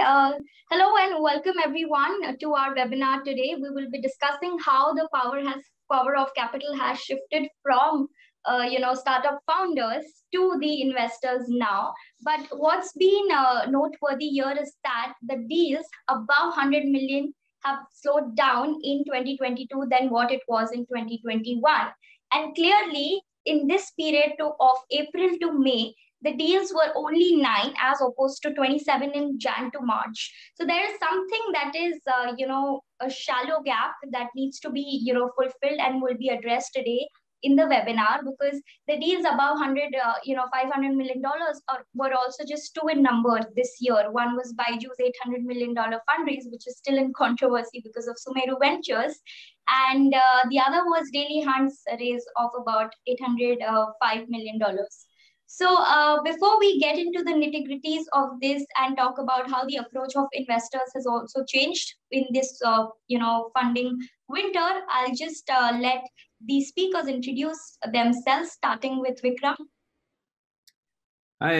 Hello and welcome everyone to our webinar today. We will be discussing how the power of capital has shifted from startup founders to the investors now. But what's been noteworthy here is that the deals above 100 million have slowed down in 2022 than what it was in 2021. And clearly, in this period of April to May, the deals were only 9 as opposed to 27 in Jan to March. So there is something that is, a shallow gap that needs to be, fulfilled and will be addressed today in the webinar, because the deals above 100, $500 million were also just two in number this year. One was Baiju's $800 million fundraise, which is still in controversy because of Sumeru Ventures. And the other was Daily Hunt's raise of about $805 million. So before we get into the nitty-gritties of this and talk about how the approach of investors has also changed in this, funding winter, I'll just let the speakers introduce themselves, starting with Vikram. Hi,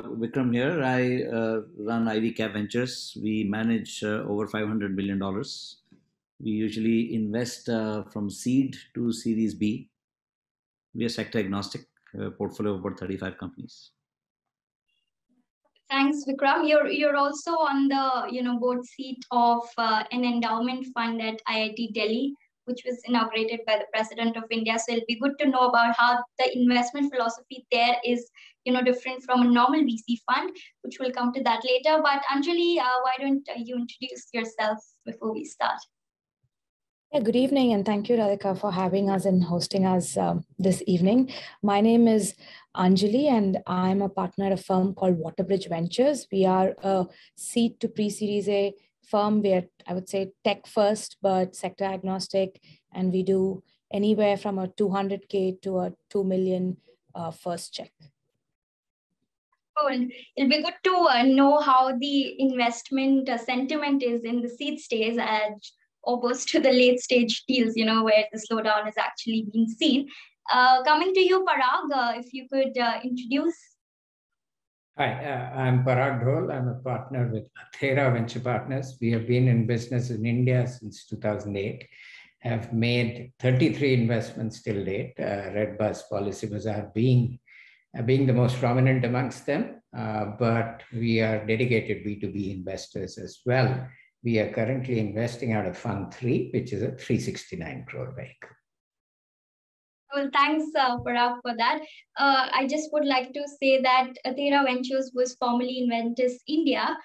Vikram here. I run Ivy Cap Ventures. We manage over $500 million. We usually invest from seed to Series B. We are sector agnostic. Portfolio of about 35 companies. Thanks, Vikram. You're also on the board seat of an endowment fund at IIT Delhi, which was inaugurated by the President of India. So it'll be good to know about how the investment philosophy there is different from a normal VC fund, which we'll come to that later. But Anjali, why don't you introduce yourself before we start? Yeah, good evening, and thank you, Radhika, for having us and hosting us this evening. My name is Anjali, and I'm a partner at a firm called Waterbridge Ventures. We are a seed to pre-series A firm. We are, I would say, tech first, but sector agnostic, and we do anywhere from a 200K to a 2 million first check. Cool. It'll be good to know how the investment sentiment is in the seed stage as opposed to the late stage deals, where the slowdown is actually being seen. Coming to you, Parag, if you could introduce. Hi, I'm Parag Dhol. I'm a partner with Athera Venture Partners. We have been in business in India since 2008, have made 33 investments till date, Redbus, Policybazaar being the most prominent amongst them, but we are dedicated B2B investors as well. We are currently investing out of Fund 3, which is a 369 crore vehicle. Well, thanks, Parag, for that. I just would like to say that Athera Ventures was formerly Inventus India,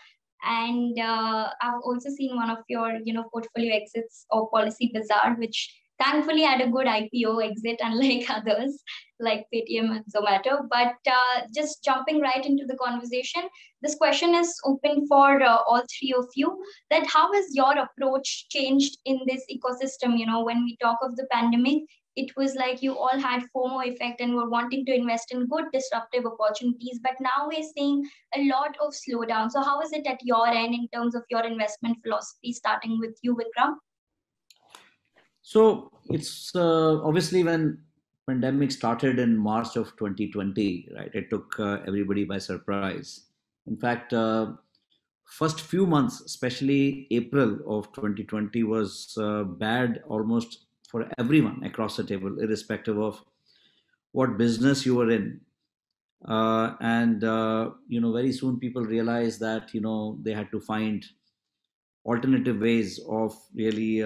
and I've also seen one of your, portfolio exits of Policybazaar, which thankfully had a good IPO exit, unlike others like Paytm and Zomato. But just jumping right into the conversation, this question is open for all three of you, that how has your approach changed in this ecosystem? When we talk of the pandemic, it was like you all had FOMO effect and were wanting to invest in good disruptive opportunities. But now we're seeing a lot of slowdown. So how is it at your end in terms of your investment philosophy, starting with you, Vikram? So it's obviously when pandemic started in March of 2020, right? It took everybody by surprise. In fact, first few months, especially April of 2020, was bad almost for everyone across the table, irrespective of what business you were in. And very soon people realized that, they had to find alternative ways of really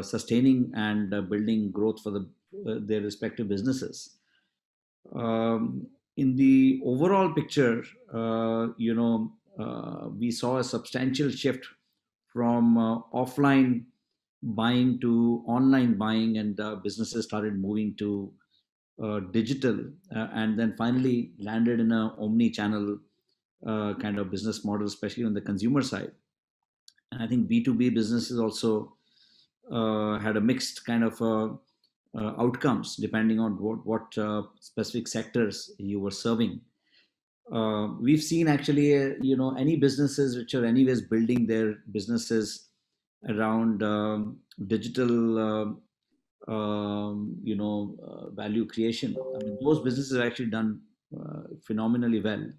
sustaining and building growth for their respective businesses. In the overall picture, we saw a substantial shift from offline buying to online buying, and businesses started moving to digital, and then finally landed in a omni-channel kind of business model, especially on the consumer side. And I think B2B businesses also had a mixed kind of outcomes depending on what specific sectors you were serving. We've seen actually, any businesses which are anyways building their businesses around digital, value creation. I mean, those businesses have actually done phenomenally well.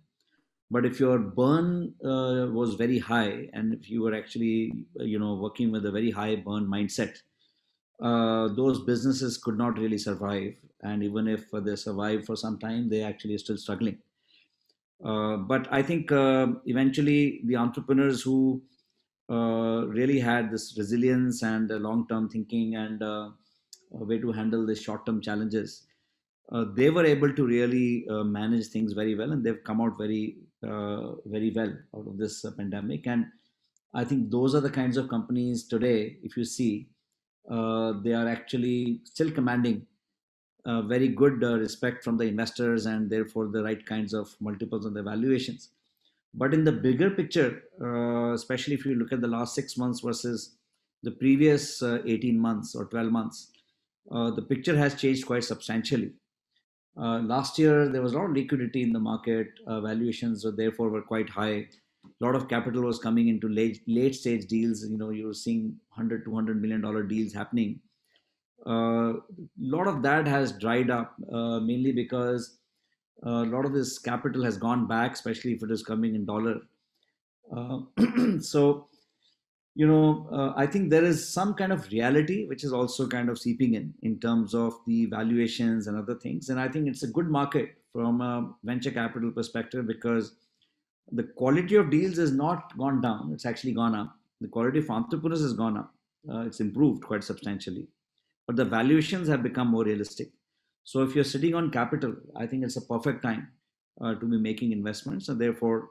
But if your burn was very high, and if you were actually working with a very high burn mindset, those businesses could not really survive. And even if they survive for some time, they actually are still struggling. But I think eventually the entrepreneurs who really had this resilience and long-term thinking and a way to handle the short-term challenges, they were able to really manage things very well, and they've come out very well out of this pandemic. And I think those are the kinds of companies today, if you see, they are actually still commanding very good respect from the investors, and therefore the right kinds of multiples on the valuations. But in the bigger picture, especially if you look at the last 6 months versus the previous 18 months or 12 months, the picture has changed quite substantially. Last year, there was a lot of liquidity in the market. Valuations, therefore, were quite high. A lot of capital was coming into late stage deals. You were seeing $100, $200 million deals happening. A lot of that has dried up, mainly because a lot of this capital has gone back, especially if it is coming in dollar. So, I think there is some kind of reality which is also kind of seeping in terms of the valuations and other things. And I think it's a good market from a venture capital perspective, because the quality of deals has not gone down, it's actually gone up. The quality of entrepreneurs has gone up, it's improved quite substantially, but the valuations have become more realistic. So if you're sitting on capital, I think it's a perfect time to be making investments, and therefore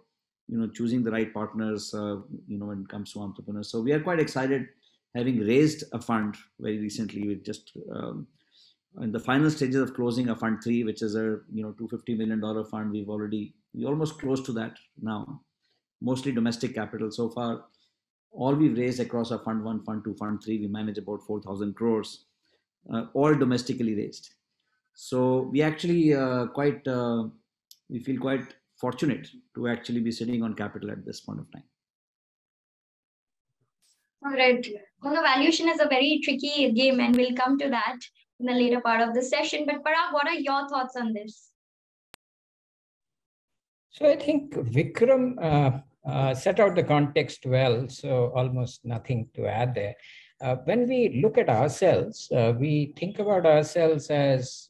choosing the right partners when it comes to entrepreneurs. So we are quite excited, having raised a fund very recently. We just in the final stages of closing a fund 3, which is a $250 million fund. We almost close to that now, mostly domestic capital so far. All we've raised across our fund 1, fund 2, fund 3, we manage about 4,000 crores, all domestically raised. So we actually we feel quite fortunate to actually be sitting on capital at this point of time. All right. Well, the valuation is a very tricky game, and we'll come to that in the later part of the session. But Parag, what are your thoughts on this? So I think Vikram set out the context well, so almost nothing to add there. When we look at ourselves, we think about ourselves as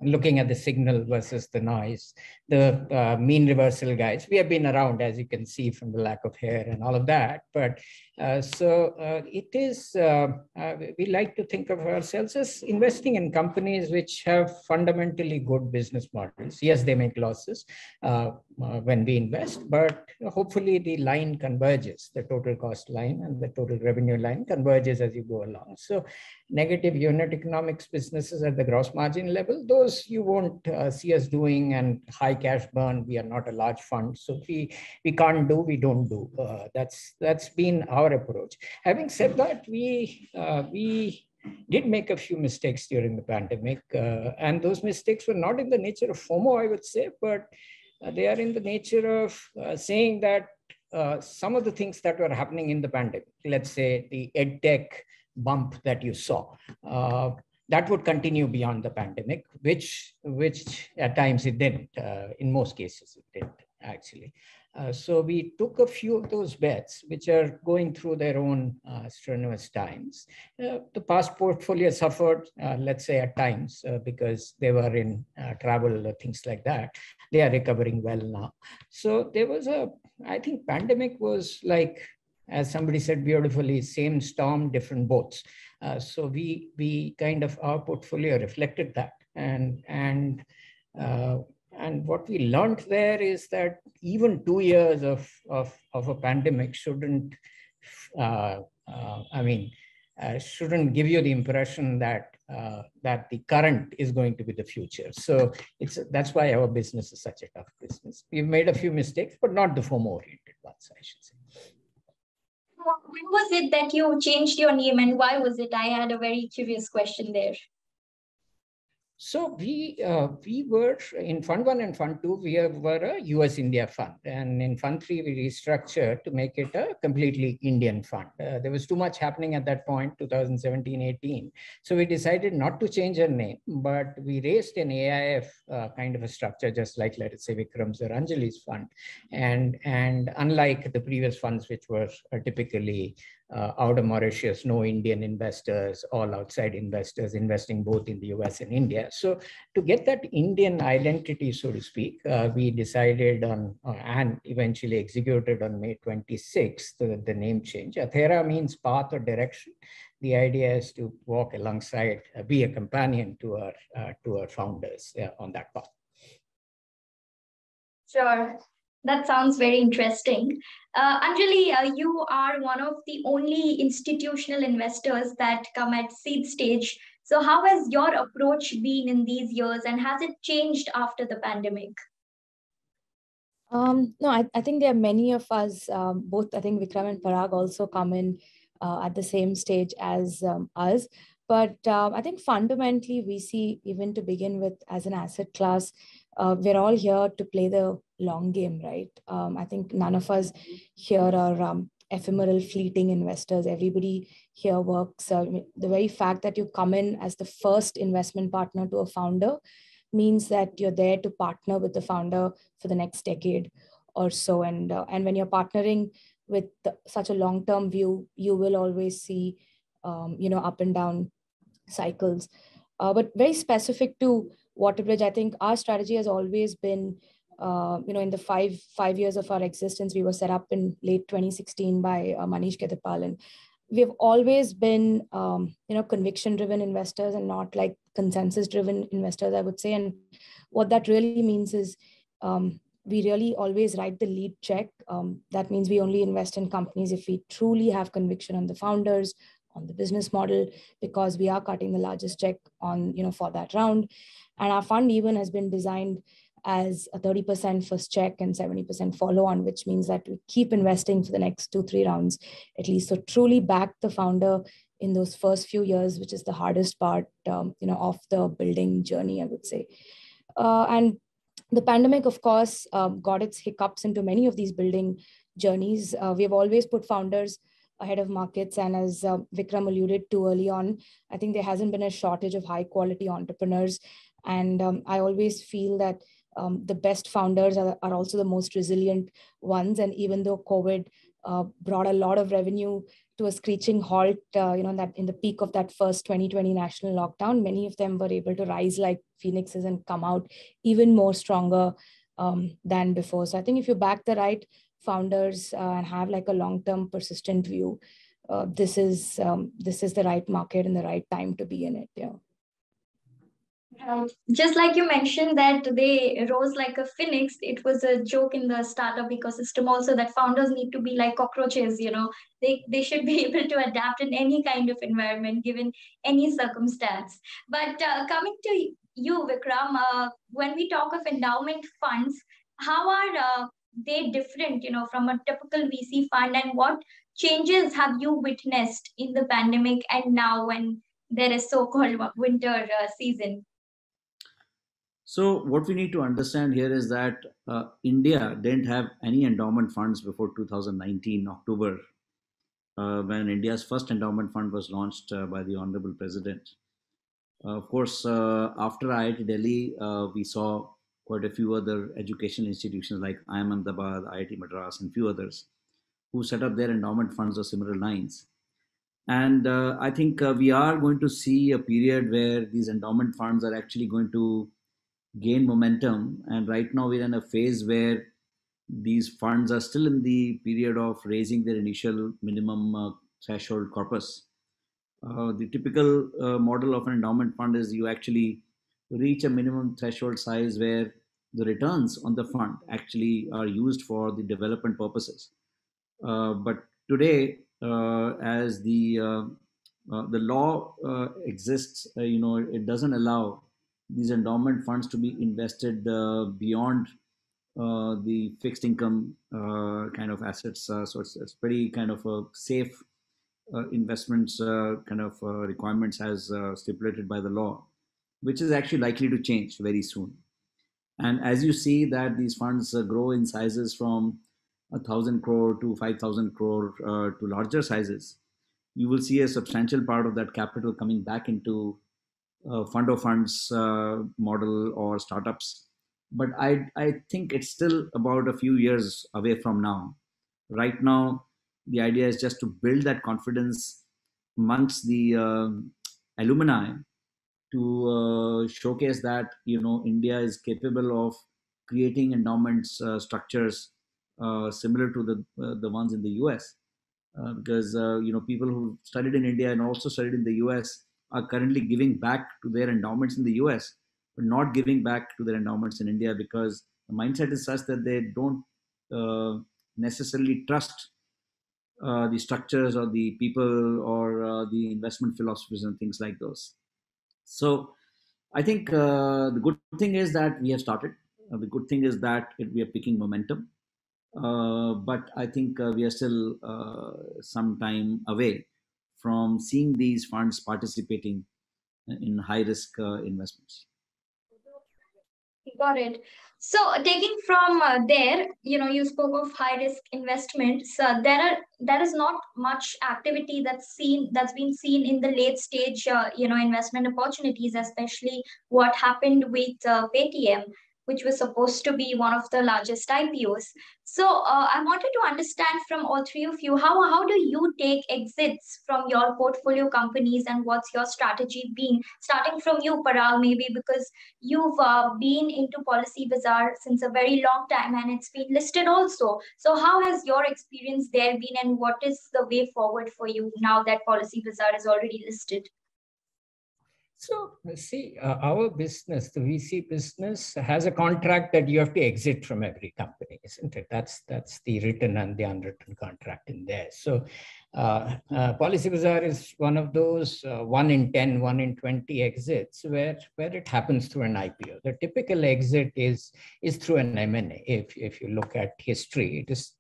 looking at the signal versus the noise, the mean reversal guys. We have been around, as you can see, from the lack of hair and all of that. But it is, we like to think of ourselves as investing in companies which have fundamentally good business models. Yes, they make losses when we invest, but hopefully the line converges, the total cost line and the total revenue line converges as you go along. So negative unit economics businesses at the gross margin level, those you won't see us doing, and high cash burn, we are not a large fund. So we can't do, we don't do. That's been our approach. Having said that, we did make a few mistakes during the pandemic, and those mistakes were not in the nature of FOMO, I would say, but they are in the nature of saying that some of the things that were happening in the pandemic, let's say the EdTech bump that you saw, that would continue beyond the pandemic, which at times it didn't. In most cases, it didn't, actually. So we took a few of those bets, which are going through their own strenuous times. The past portfolio suffered, let's say, at times because they were in travel, things like that. They are recovering well now. So there was I think pandemic was like, as somebody said beautifully, same storm, different boats. So we kind of, our portfolio reflected that. And what we learned there is that even 2 years of a pandemic shouldn't, shouldn't give you the impression that that the current is going to be the future. So that's why our business is such a tough business. We've made a few mistakes, but not the FOMO-oriented ones, I should say. When was it that you changed your name, and why was it? I had a very curious question there. So we were in Fund 1 and Fund 2, we were a US India fund. And in Fund 3, we restructured to make it a completely Indian fund. There was too much happening at that point, 2017-18. So we decided not to change our name, but we raised an AIF kind of a structure, just like, let us say, Vikram's or Anjali's fund. And unlike the previous funds, which were typically out of Mauritius, no Indian investors, all outside investors investing both in the US and India. So to get that Indian identity, so to speak, we decided on and eventually executed on May 26th, the name change. Athera means path or direction. The idea is to walk alongside, be a companion to our founders on that path. Sure. That sounds very interesting. Anjali, you are one of the only institutional investors that come at seed stage. So, how has your approach been in these years, and has it changed after the pandemic? No, I think there are many of us, both I think Vikram and Parag also come in at the same stage as us. But I think fundamentally we see, even to begin with, as an asset class, we're all here to play the long game, right? I think none of us here are ephemeral, fleeting investors. Everybody here works. The very fact that you come in as the first investment partner to a founder means that you're there to partner with the founder for the next decade or so. And when you're partnering with such a long-term view, you will always see, up and down cycles. But very specific to WaterBridge, I think our strategy has always been, in the five years of our existence, we were set up in late 2016 by Manish Kedapal, and we've always been, conviction-driven investors and not like consensus-driven investors, I would say. And what that really means is we really always write the lead check. That means we only invest in companies if we truly have conviction on the founders, on the business model, because we are cutting the largest check on, for that round. And our fund even has been designed as a 30% first check and 70% follow on, which means that we keep investing for the next 2-3 rounds at least. So truly back the founder in those first few years, which is the hardest part, of the building journey, I would say. And the pandemic, of course, got its hiccups into many of these building journeys. We have always put founders ahead of markets. And as Vikram alluded to early on, I think there hasn't been a shortage of high quality entrepreneurs. And I always feel that the best founders are also the most resilient ones. And even though COVID brought a lot of revenue to a screeching halt, that in the peak of that first 2020 national lockdown, many of them were able to rise like phoenixes and come out even more stronger than before. So I think if you back the right founders and have like a long-term persistent view, this is the right market and the right time to be in it. Yeah. Just like you mentioned that they rose like a phoenix, it was a joke in the startup ecosystem also that founders need to be like cockroaches. They should be able to adapt in any kind of environment given any circumstance. But coming to you, Vikram, when we talk of endowment funds, how are they different, from a typical VC fund, and what changes have you witnessed in the pandemic and now when there is so-called winter season? So what we need to understand here is that India didn't have any endowment funds before 2019 October, when India's first endowment fund was launched by the Honorable President. Of course, after IIT Delhi, we saw quite a few other educational institutions like IIM Ahmedabad, IIT Madras, and few others who set up their endowment funds of similar lines. And I think we are going to see a period where these endowment funds are actually going to gain momentum. And right now we're in a phase where these funds are still in the period of raising their initial minimum threshold corpus. The typical model of an endowment fund is you actually reach a minimum threshold size where the returns on the fund actually are used for the development purposes. But today, as the law exists, it doesn't allow these endowment funds to be invested beyond the fixed income kind of assets. So it's pretty kind of a safe investments kind of requirements as stipulated by the law. which is actually likely to change very soon. And as you see that these funds grow in sizes from 1,000 crore to 5,000 crore to larger sizes, you will see a substantial part of that capital coming back into fund of funds model or startups. But I think it's still about a few years away from now. Right now, the idea is just to build that confidence amongst the alumni to showcase that India is capable of creating endowments structures similar to the ones in the US, because people who studied in India and also studied in the US are currently giving back to their endowments in the US, but not giving back to their endowments in India because the mindset is such that they don't necessarily trust the structures or the people or the investment philosophies and things like those. So I think the good thing is that we have started. The good thing is that we are picking momentum. But I think we are still some time away from seeing these funds participating in high risk investments. Got it. So taking from there, you spoke of high risk investments. There is not much activity that's been seen in the late stage, investment opportunities, especially what happened with Paytm, which was supposed to be one of the largest IPOs. So I wanted to understand from all three of you, how do you take exits from your portfolio companies, and what's your strategy been? Starting from you, Parag, maybe because you've been into Policy Bazaar since a very long time and it's been listed also. So how has your experience there been, and what is the way forward for you now that Policy Bazaar is already listed? So see, our business, the VC business, has a contract that you have to exit from every company, isn't it? That's the written and the unwritten contract in there. So Policy Bazaar is one of those 1 in 10, 1 in 20 exits where it happens through an IPO. The typical exit is through an M&A. If you look at history, it is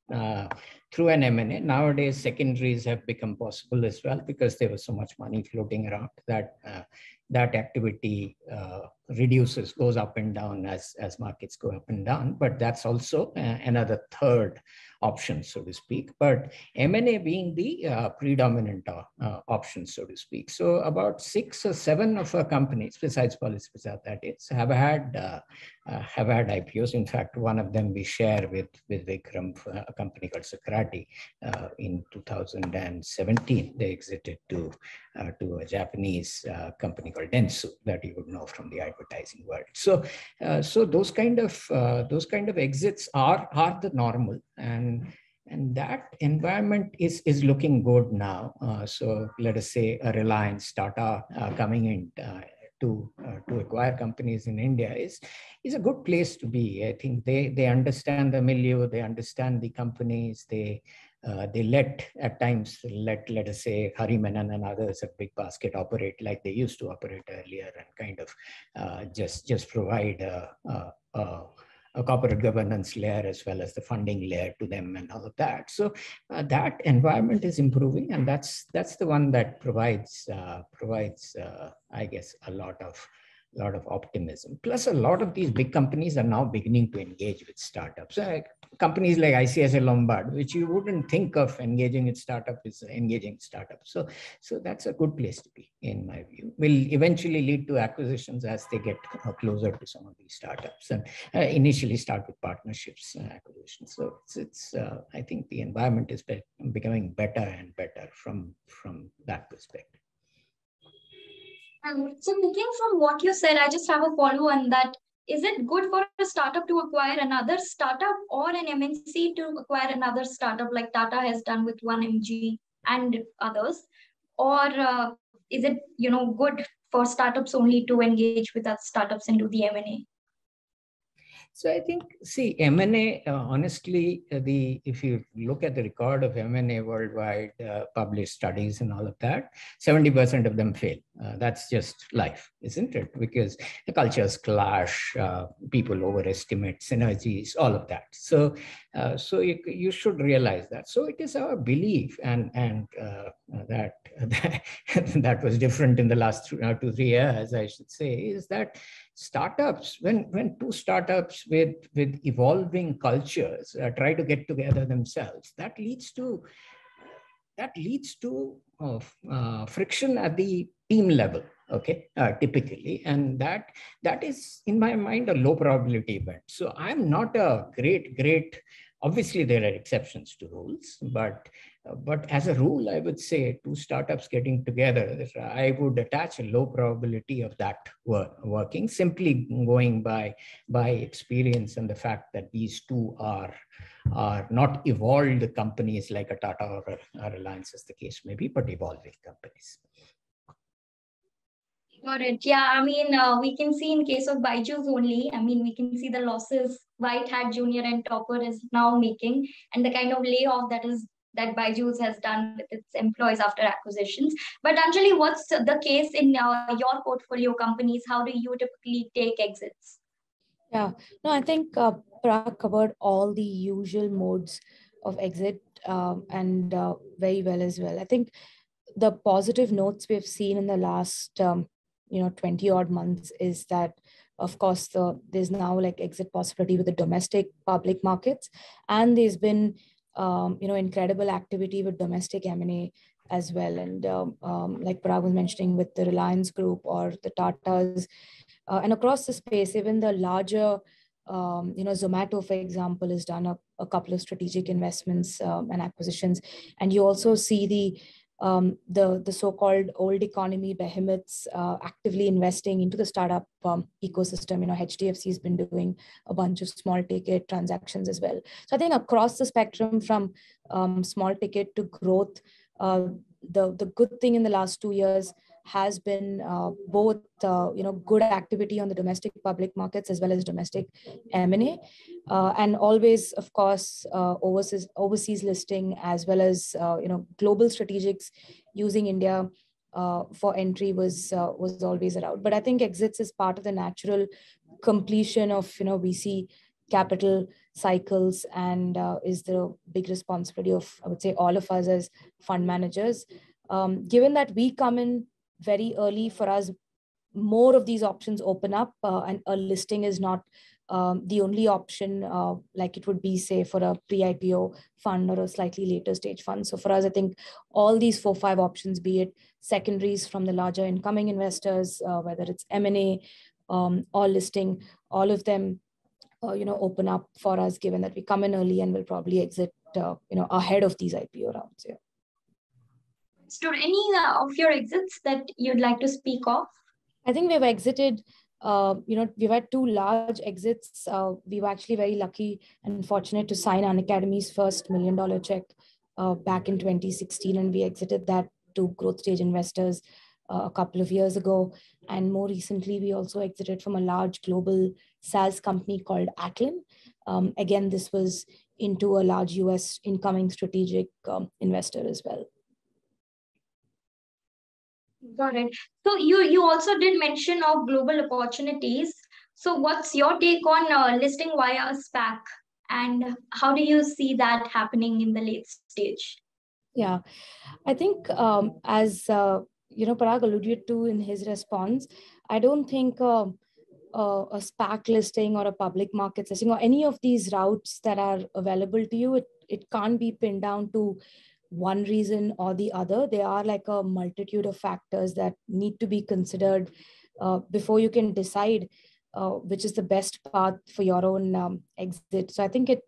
through an M&A. Nowadays, secondaries have become possible as well because there was so much money floating around that that activity reduces, goes up and down as markets go up and down. But that's also another third option, so to speak. But M&A being the predominant option, so to speak. So about 6 or 7 of our companies, besides Policy Bazaar, that is, have had IPOs. In fact, one of them we share with Vikram, a company called Sakrati. In 2017, they exited to a Japanese company called Dentsu that you would know from the advertising world. So those kind of exits are the normal, and that environment is looking good now. So let us say a Reliance, Tata coming in to acquire companies in India is a good place to be. I think they understand the milieu, they understand the companies, they let us say Hari Menon and others at Big Basket operate like they used to operate earlier, and kind of just provide a corporate governance layer as well as the funding layer to them and all of that. So that environment is improving, and that's the one that provides I guess a lot of optimism. Plus, a lot of these big companies are now beginning to engage with startups. Companies like ICICI Lombard, which you wouldn't think of engaging with startup, is engaging startups. So that's a good place to be, in my view. Will eventually lead to acquisitions as they get closer to some of these startups, and initially start with partnerships and acquisitions. So it's I think the environment is becoming better and better from that perspective. So looking from what you said, I just have a follow on that. Is it good for a startup to acquire another startup, or an MNC to acquire another startup like Tata has done with 1mg and others? Or is it good for startups only to engage with other startups and do the M&A? So I think, see, M&A, honestly, if you look at the record of M&A worldwide, published studies and all of that, 70% of them fail. That's just life, isn't it? Because the cultures clash, people overestimate synergies, all of that. So, you should realize that. So it is our belief, and that that was different in the last 2 to 3 years, I should say, is that startups, when two startups with evolving cultures try to get together themselves, that leads to friction at the team level, okay, typically, and that is, in my mind, a low probability event. So I'm not a great, obviously there are exceptions to rules, but as a rule, I would say two startups getting together, I would attach a low probability of that working, simply going by experience and the fact that these two are not evolved companies like a Tata or a Reliance, as the case may be, but evolving companies. Got it. Yeah, I mean, we can see in case of Byju's only, I mean, we can see the losses White Hat Junior and Topper is now making, and the kind of layoff that Byju's has done with its employees after acquisitions. But Anjali, what's the case in your portfolio companies? How do you typically take exits? Yeah, no, I think Parag covered all the usual modes of exit and very well as well. I think the positive notes we've seen in the last 20 odd months is that, of course, there's now like exit possibility with the domestic public markets, and there's been incredible activity with domestic M&A as well. And like Parag was mentioning, with the Reliance Group or the Tatas, and across the space, even the larger, Zomato, for example, has done a couple of strategic investments and acquisitions. And you also see the so-called old economy behemoths actively investing into the startup ecosystem. HDFC has been doing a bunch of small ticket transactions as well. So I think across the spectrum, from small ticket to growth, the good thing in the last 2 years has been both good activity on the domestic public markets as well as domestic M&A, and always, of course, overseas listing, as well as global strategics using India for entry was always around. But I think exits is part of the natural completion of VC capital cycles, and is the big responsibility of, I would say, all of us as fund managers. Given that we come in very early, for us, more of these options open up, and a listing is not the only option like it would be, say, for a pre-IPO fund or a slightly later stage fund. So for us, I think all these 4-5 options, be it secondaries from the larger incoming investors, whether it's M&A or listing, all of them open up for us, given that we come in early and will probably exit ahead of these IPO rounds. Yeah. So any of your exits that you'd like to speak of? I think we've exited, we've had 2 large exits. We were actually very lucky and fortunate to sign Unacademy's first $1 million check back in 2016, and we exited that to growth stage investors a couple of years ago. And more recently, we also exited from a large global SaaS company called Atlin. Again, this was into a large US incoming strategic investor as well. Got it. So you also did mention of global opportunities. So what's your take on listing via SPAC, and how do you see that happening in the late stage? Yeah, I think as Parag alluded to in his response, I don't think a SPAC listing or a public market listing or any of these routes that are available to you, it can't be pinned down to one reason or the other. There are like a multitude of factors that need to be considered before you can decide which is the best path for your own exit. So I think it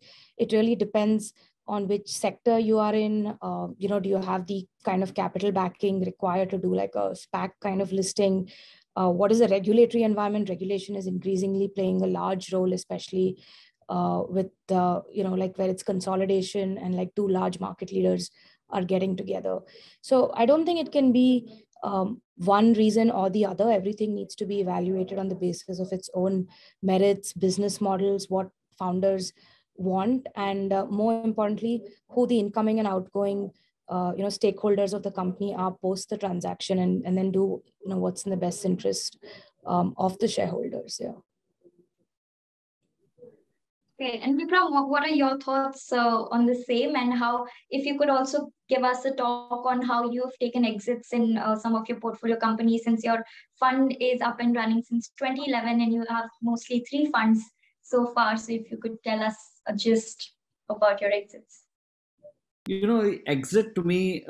really depends on which sector you are in. Do you have the kind of capital backing required to do like a SPAC kind of listing? What is the regulatory environment? Regulation is increasingly playing a large role, especially with like where it's consolidation and like 2 large market leaders are getting together. So I don't think it can be one reason or the other. Everything needs to be evaluated on the basis of its own merits, business models, what founders want, and more importantly, who the incoming and outgoing stakeholders of the company are post the transaction, and then do what's in the best interest of the shareholders. Yeah. Okay, and Vikram, what are your thoughts on the same, and how, if you could also give us a talk on how you have taken exits in some of your portfolio companies, since your fund is up and running since 2011 and you have mostly 3 funds so far. So if you could tell us a gist about your exits. Exit to me,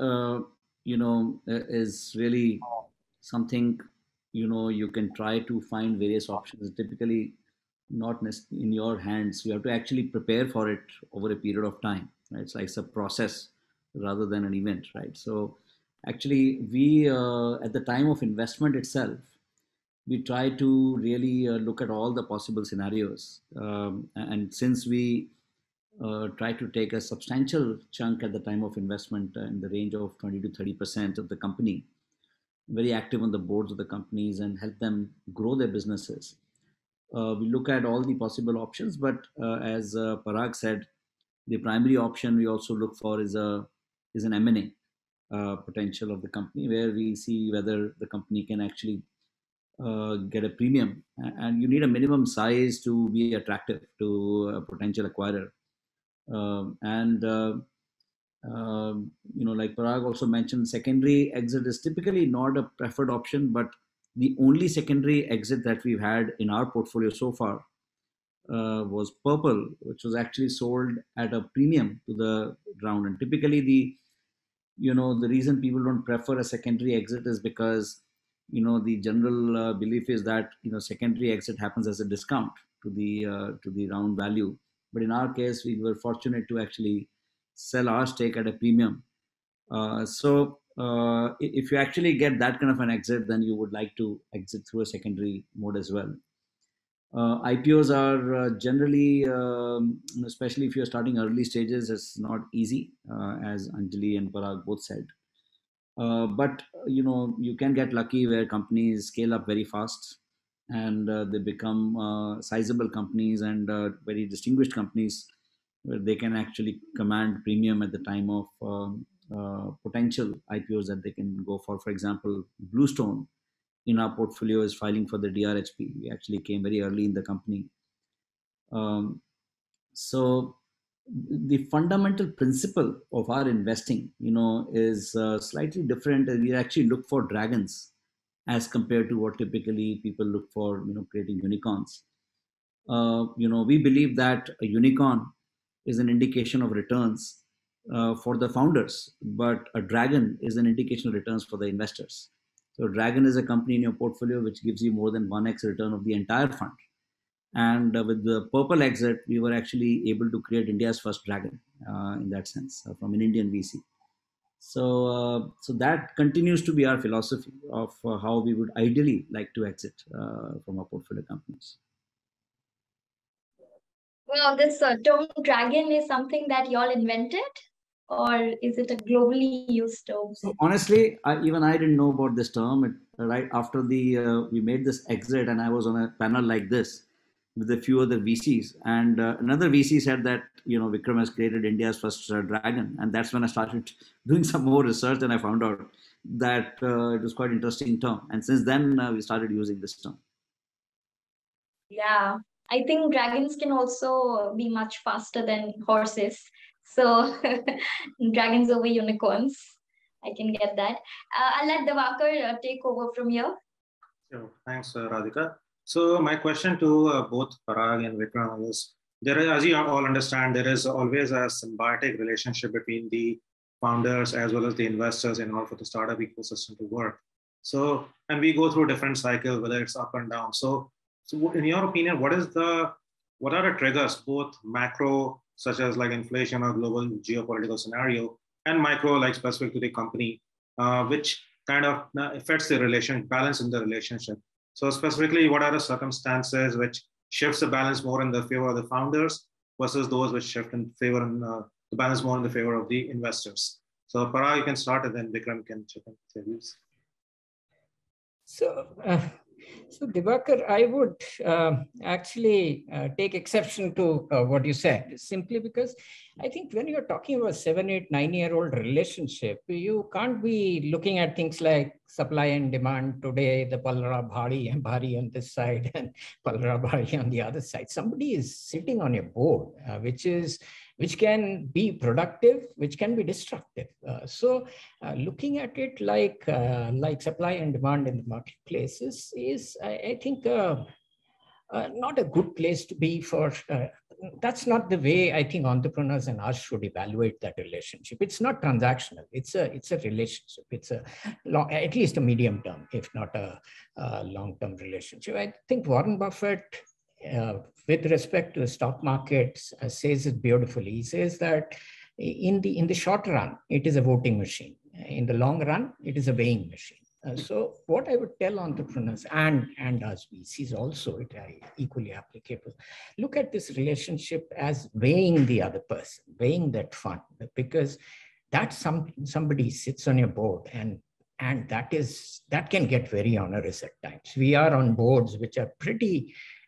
is really something, you can try to find various options. Typically, not in your hands. You have to actually prepare for it over a period of time, right? It's a process rather than an event, right? So actually, we at the time of investment itself, we try to really look at all the possible scenarios. And since we try to take a substantial chunk at the time of investment, in the range of 20 to 30% of the company, very active on the boards of the companies and help them grow their businesses. We look at all the possible options, but as Parag said, the primary option we also look for is an M&A potential of the company, where we see whether the company can actually get a premium, and you need a minimum size to be attractive to a potential acquirer. Like Parag also mentioned, secondary exit is typically not a preferred option, but the only secondary exit that we've had in our portfolio so far was Purple, which was actually sold at a premium to the round. And typically, the reason people don't prefer a secondary exit is because the general belief is that secondary exit happens as a discount to the round value. But in our case, we were fortunate to actually sell our stake at a premium. So if you actually get that kind of an exit, then you would like to exit through a secondary mode as well. IPOs are generally, especially if you're starting early stages, it's not easy, as Anjali and Parag both said. But you can get lucky where companies scale up very fast and they become sizable companies and very distinguished companies, where they can actually command premium at the time of potential IPOs that they can go for. For example, Bluestone in our portfolio is filing for the DRHP. We actually came very early in the company. So the fundamental principle of our investing, is slightly different. We actually look for dragons as compared to what typically people look for, creating unicorns. We believe that a unicorn is an indication of returns for the founders, but a dragon is an indication of returns for the investors. So dragon is a company in your portfolio which gives you more than 1x return of the entire fund. And with the Purple exit, we were actually able to create India's first dragon in that sense, from an Indian VC. So that continues to be our philosophy of how we would ideally like to exit from our portfolio companies. Well, this term dragon is something that y'all invented, or is it a globally used term? So honestly, even I didn't know about this term. Right after we made this exit, and I was on a panel like this with a few other VCs, and another VC said that Vikram has created India's first dragon, and that's when I started doing some more research, and I found out that it was quite an interesting term, and since then we started using this term. Yeah, I think dragons can also be much faster than horses, so dragons over unicorns. I can get that. I'll let Devakar take over from here. Sure. Thanks, Radhika. So my question to both Parag and Vikram is, as you all understand, there is always a symbiotic relationship between the founders as well as the investors in order for the startup ecosystem to work. So, and we go through different cycles, whether it's up and down. So in your opinion, what are the triggers, both macro, such as like inflation or global geopolitical scenario, and micro, like specific to the company, which kind of affects the balance in the relationship? So specifically, what are the circumstances which shifts the balance more in the favor of the founders versus those which shift in favor and the balance more in the favor of the investors? So Parag, you can start, and then Vikram can chip in with your views. So Diwakar, I would actually take exception to what you said, simply because I think when you're talking about 7, 8, 9-year-old relationship, you can't be looking at things like supply and demand today, the palra bhari on this side and palra bhari on the other side. Somebody is sitting on your board, which can be productive, which can be destructive. Looking at it like supply and demand in the marketplace is I think, not a good place to be for. That's not the way I think entrepreneurs and us should evaluate that relationship. It's not transactional. It's a relationship. It's a long, at least a medium term, if not a long term relationship. I think Warren Buffett, with respect to the stock markets, says it beautifully. He says that in the short run, it is a voting machine. In the long run, it is a weighing machine. So what I would tell entrepreneurs and us VCs also, it equally applicable, look at this relationship as weighing the other person, weighing that fund, because that's somebody sits on your board, and that can get very onerous at times. We are on boards which are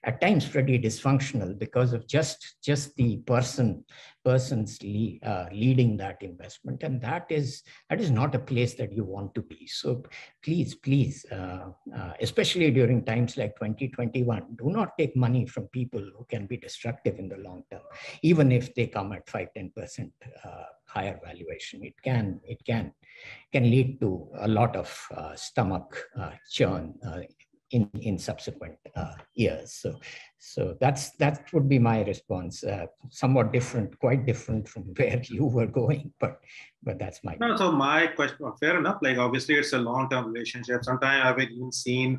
at times pretty dysfunctional because of just the persons leading that investment, and that is not a place that you want to be. So please, especially during times like 2021, do not take money from people who can be destructive in the long term, even if they come at 5-10% higher valuation. It can lead to a lot of stomach churn in subsequent years. So that would be my response. Somewhat different, quite different from where you were going, but that's my. No, so my question, fair enough. Like obviously, it's a long-term relationship. Sometimes I've even seen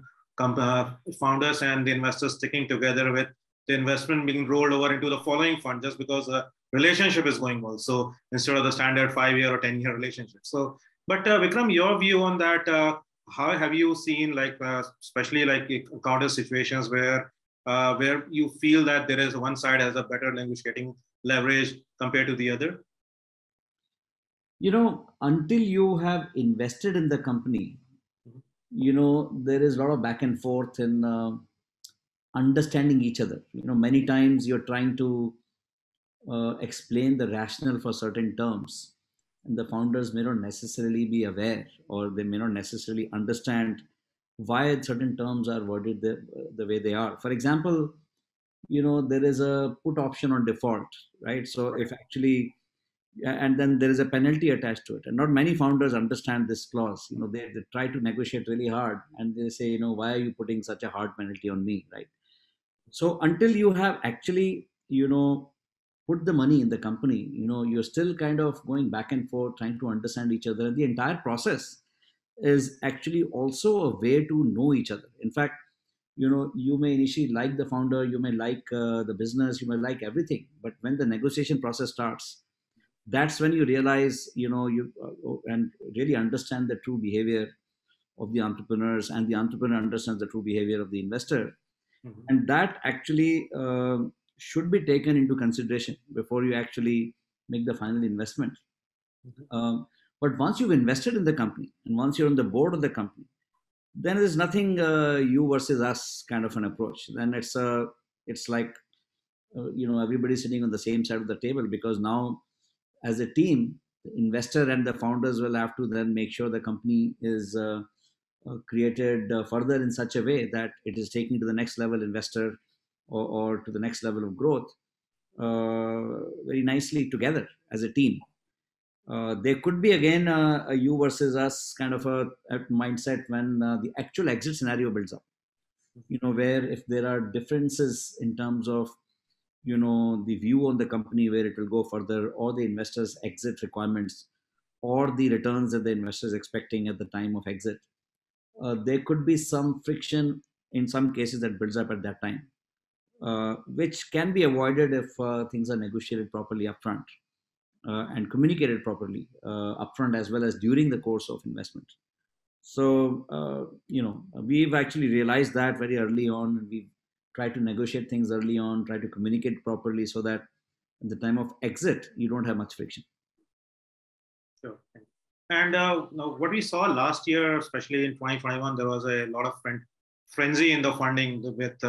founders and the investors sticking together with the investment being rolled over into the following fund just because the relationship is going well. So instead of the standard 5-year or 10-year relationship. So, but Vikram, your view on that? How have you seen, like, especially like encounter situations where you feel that there is one side has a better negotiating leverage compared to the other? Until you have invested in the company, there is a lot of back and forth in understanding each other. Many times you're trying to explain the rationale for certain terms, and the founders may not necessarily be aware, or they may not necessarily understand why certain terms are worded the way they are. For example, there is a put option on default, right? So if actually, and then there is a penalty attached to it, and not many founders understand this clause. They try to negotiate really hard, and they say, why are you putting such a hard penalty on me, right? So until you have actually put the money in the company, you're still kind of going back and forth trying to understand each other. And the entire process is actually also a way to know each other. In fact, you may initially like the founder, you may like the business, you may like everything, but when the negotiation process starts, that's when you realize, and really understand the true behavior of the entrepreneurs, and the entrepreneur understands the true behavior of the investor. Mm-hmm. And that actually should be taken into consideration before you actually make the final investment. Mm-hmm. But once you've invested in the company, and once you're on the board of the company, then there's nothing you versus us kind of an approach. Then it's like everybody's sitting on the same side of the table, because now as a team, the investor and the founders will have to then make sure the company is created further in such a way that it is taking to the next level investor, or to the next level of growth very nicely together as a team. There could be again a you versus us kind of a mindset when the actual exit scenario builds up, where if there are differences in terms of the view on the company, where it will go further, or the investors' exit requirements, or the returns that the investor is expecting at the time of exit. There could be some friction in some cases that builds up at that time, which can be avoided if things are negotiated properly upfront and communicated properly upfront, as well as during the course of investment. So, we've actually realized that very early on, and we've tried to negotiate things early on, try to communicate properly, so that at the time of exit, you don't have much friction. Sure. And what we saw last year, especially in 2021, there was a lot of frenzy in the funding with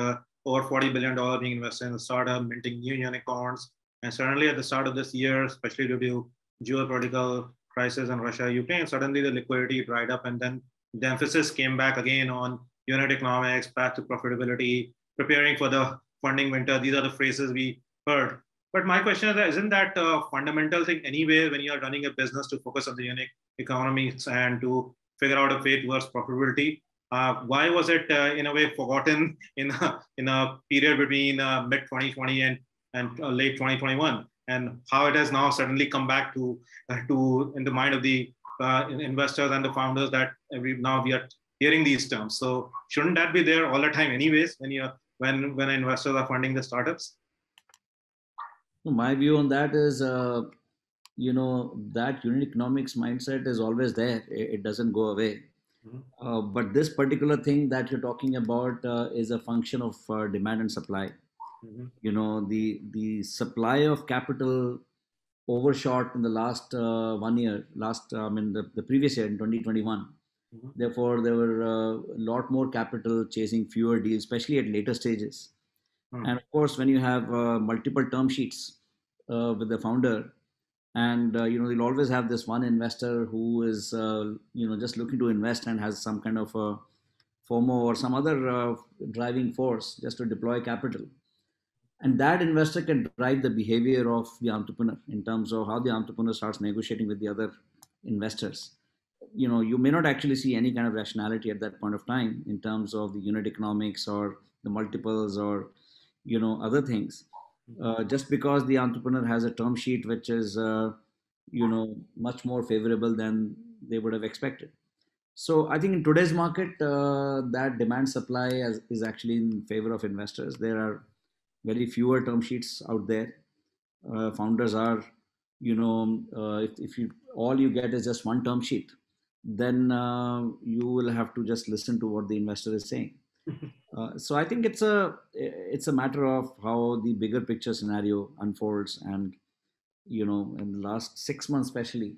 over $40 billion being invested in the startup, minting new unicorns. And suddenly at the start of this year, especially due to geopolitical crisis in Russia, Ukraine, suddenly the liquidity dried up. And then the emphasis came back again on unit economics, path to profitability, preparing for the funding winter. These are the phrases we heard. But my question is, isn't that a fundamental thing anyway when you are running a business to focus on the unit economics and to figure out a way towards profitability? Why was it in a way forgotten in a period between mid 2020 and late 2021, and how it has now suddenly come back to in the mind of the investors and the founders that now we are hearing these terms? So shouldn't that be there all the time anyways when investors are funding the startups? My view on that is, that unit economics mindset is always there. It doesn't go away. But this particular thing that you're talking about is a function of demand and supply. The supply of capital overshot in the last 1 year, the previous year in 2021. Therefore, there were a lot more capital chasing fewer deals, especially at later stages. And of course, when you have multiple term sheets with the founder, and you'll always have this one investor who is just looking to invest and has some kind of a FOMO or some other driving force just to deploy capital. And that investor can drive the behavior of the entrepreneur in terms of how the entrepreneur starts negotiating with the other investors. You may not actually see any kind of rationality at that point of time in terms of the unit economics or the multiples or other things. Just because the entrepreneur has a term sheet which is much more favorable than they would have expected. So I think in today's market, that demand supply is actually in favor of investors. There are very fewer term sheets out there. Founders are, if you all you get is just one term sheet, then you will have to just listen to what the investor is saying. So I think it's a matter of how the bigger picture scenario unfolds, and in the last 6 months especially,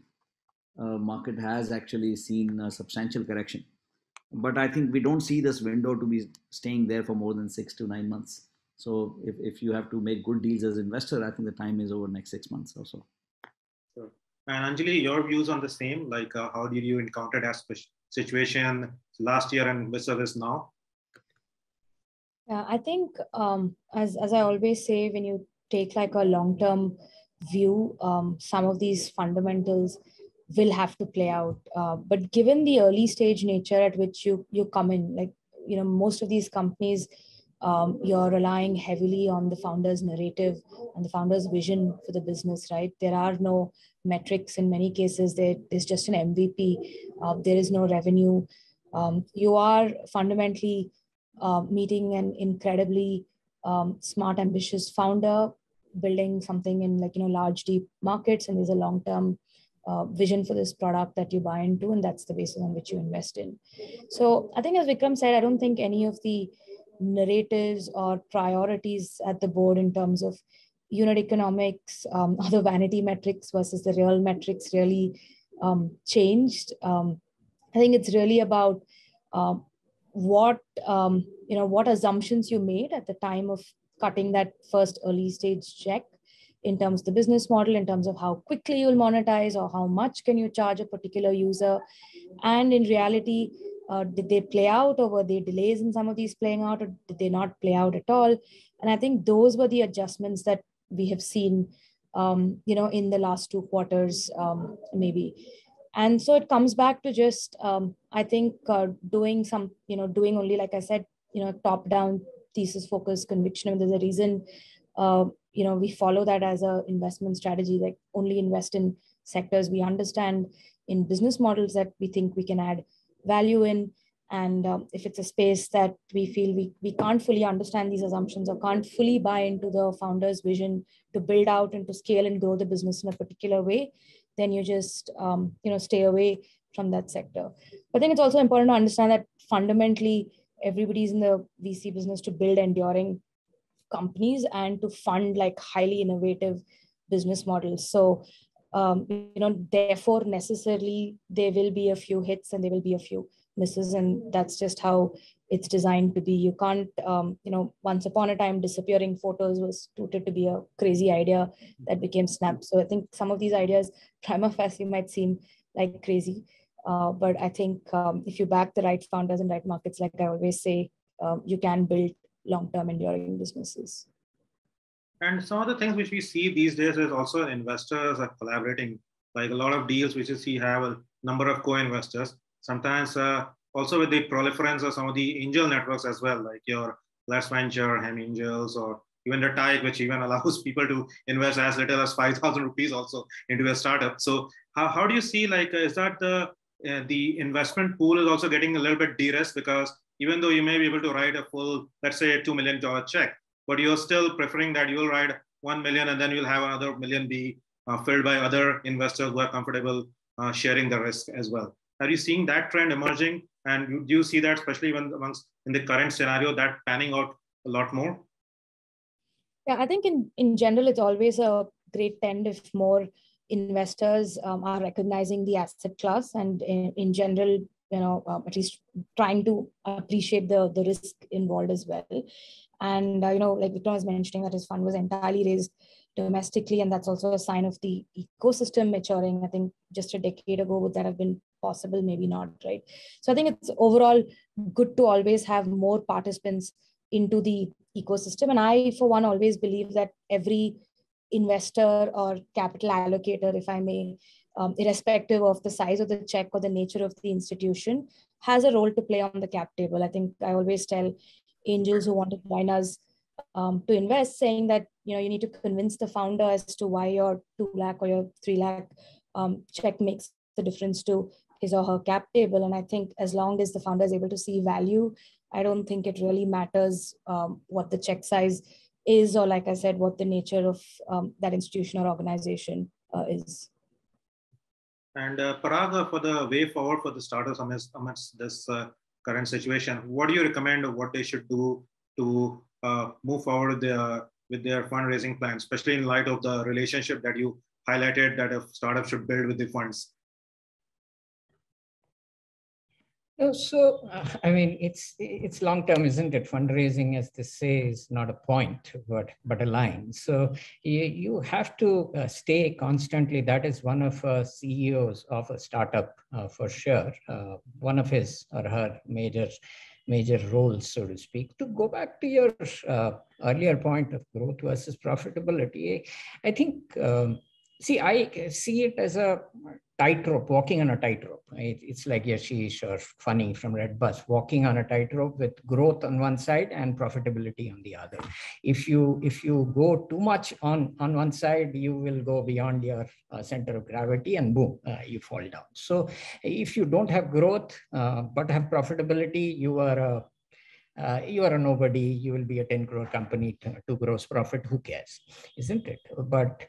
market has actually seen a substantial correction. But I think we don't see this window to be staying there for more than 6 to 9 months. So if you have to make good deals as an investor, I think the time is over next 6 months or so. Sure. And Anjali, your views on the same, like how did you encounter that situation last year and vis-a-vis now? Yeah, I think as I always say, when you take like a long-term view, some of these fundamentals will have to play out. But given the early stage nature at which you come in, like, most of these companies, you're relying heavily on the founder's narrative and the founder's vision for the business, right? There are no metrics in many cases. There's just an MVP. There is no revenue. You are fundamentally meeting an incredibly smart, ambitious founder, building something in large, deep markets, and there's a long-term vision for this product that you buy into, and that's the basis on which you invest in. So I think, as Vikram said, I don't think any of the narratives or priorities at the board in terms of unit economics, other vanity metrics versus the real metrics really changed. I think it's really about what assumptions you made at the time of cutting that first early stage check in terms of the business model, in terms of how quickly you'll monetize or how much can you charge a particular user. And in reality, did they play out, or were there delays in some of these playing out, or did they not play out at all? And I think those were the adjustments that we have seen, in the last 2 quarters, maybe. And so it comes back to just, I think, doing only, like I said, top-down thesis focused conviction. And there's a reason, we follow that as an investment strategy, like only invest in sectors we understand, in business models that we think we can add value in. And if it's a space that we feel we can't fully understand these assumptions or can't fully buy into the founder's vision to build out and to scale and grow the business in a particular way, then you just, stay away from that sector. But I think it's also important to understand that fundamentally, everybody's in the VC business to build enduring companies and to fund like highly innovative business models. So therefore necessarily there will be a few hits and there will be a few misses, and that's just how it's designed to be. You can't, once upon a time, disappearing photos was touted to be a crazy idea that became Snap. So I think some of these ideas, prima facie, might seem like crazy. But I think if you back the right founders and right markets, like I always say, you can build long-term enduring businesses. And some of the things which we see these days is also investors are collaborating. Like a lot of deals which you see have a number of co-investors. Sometimes also with the proliferance of some of the angel networks as well, like your Let's Venture, Hem Angels, or even the TIE, which even allows people to invest as little as 5,000 rupees also into a startup. So how do you see, like, is that the investment pool is also getting a little bit de-risked, because even though you may be able to write a full, let's say, $2 million check, but you're still preferring that you'll write 1 million and then you'll have another million be filled by other investors who are comfortable sharing the risk as well. Are you seeing that trend emerging? And do you see that, especially even amongst in the current scenario, that panning out a lot more? Yeah, I think in general, it's always a great trend if more investors are recognizing the asset class, and in general, at least trying to appreciate the risk involved as well. And, like Vikram was mentioning, that his fund was entirely raised domestically, and that's also a sign of the ecosystem maturing. I think just a decade ago, would that have been possible? Maybe not, right? So I think it's overall good to always have more participants into the ecosystem. And I, for one, always believe that every investor or capital allocator, if I may, irrespective of the size of the check or the nature of the institution, has a role to play on the cap table. I think I always tell angels who want to join us to invest, saying that you need to convince the founder as to why your 2 lakh or your 3 lakh check makes the difference to his or her cap table. And I think as long as the founder is able to see value, I don't think it really matters what the check size is, or like I said, what the nature of that institution or organization is. And Parag, for the way forward for the startups amidst this current situation, what do you recommend of what they should do to move forward with their fundraising plan, especially in light of the relationship that you highlighted that a startup should build with the funds? So, I mean, it's long term, isn't it? Fundraising, as they say, is not a point, but a line. So you have to stay constantly. That is one of CEOs of a startup, for sure. One of his or her major roles, so to speak. To go back to your earlier point of growth versus profitability, I think. I see it as a tightrope, walking on a tightrope. It's like Yashish or Funny from Red Bus, walking on a tightrope with growth on one side and profitability on the other. If you go too much on one side, you will go beyond your center of gravity and boom, you fall down. So if you don't have growth but have profitability, you are a nobody. You will be a 10 crore company to gross profit. Who cares, isn't it? But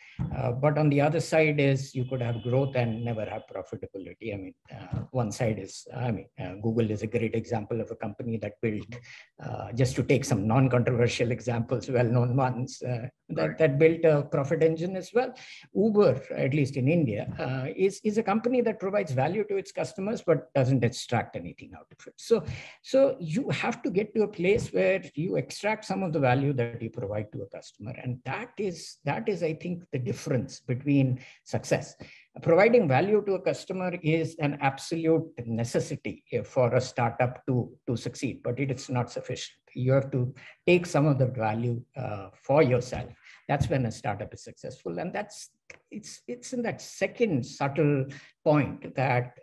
on the other side is you could have growth and never have profitability. I mean, one side is, Google is a great example of a company that built, just to take some non-controversial examples, well-known ones, that built a profit engine as well. Uber, at least in India, is a company that provides value to its customers but doesn't extract anything out of it. So you have to get to a place where you extract some of the value that you provide to a customer, and that is I think the difference between success. Providing value to a customer is an absolute necessity for a startup to succeed, but it is not sufficient. You have to take some of the value for yourself. That's when a startup is successful, and it's in that second subtle point that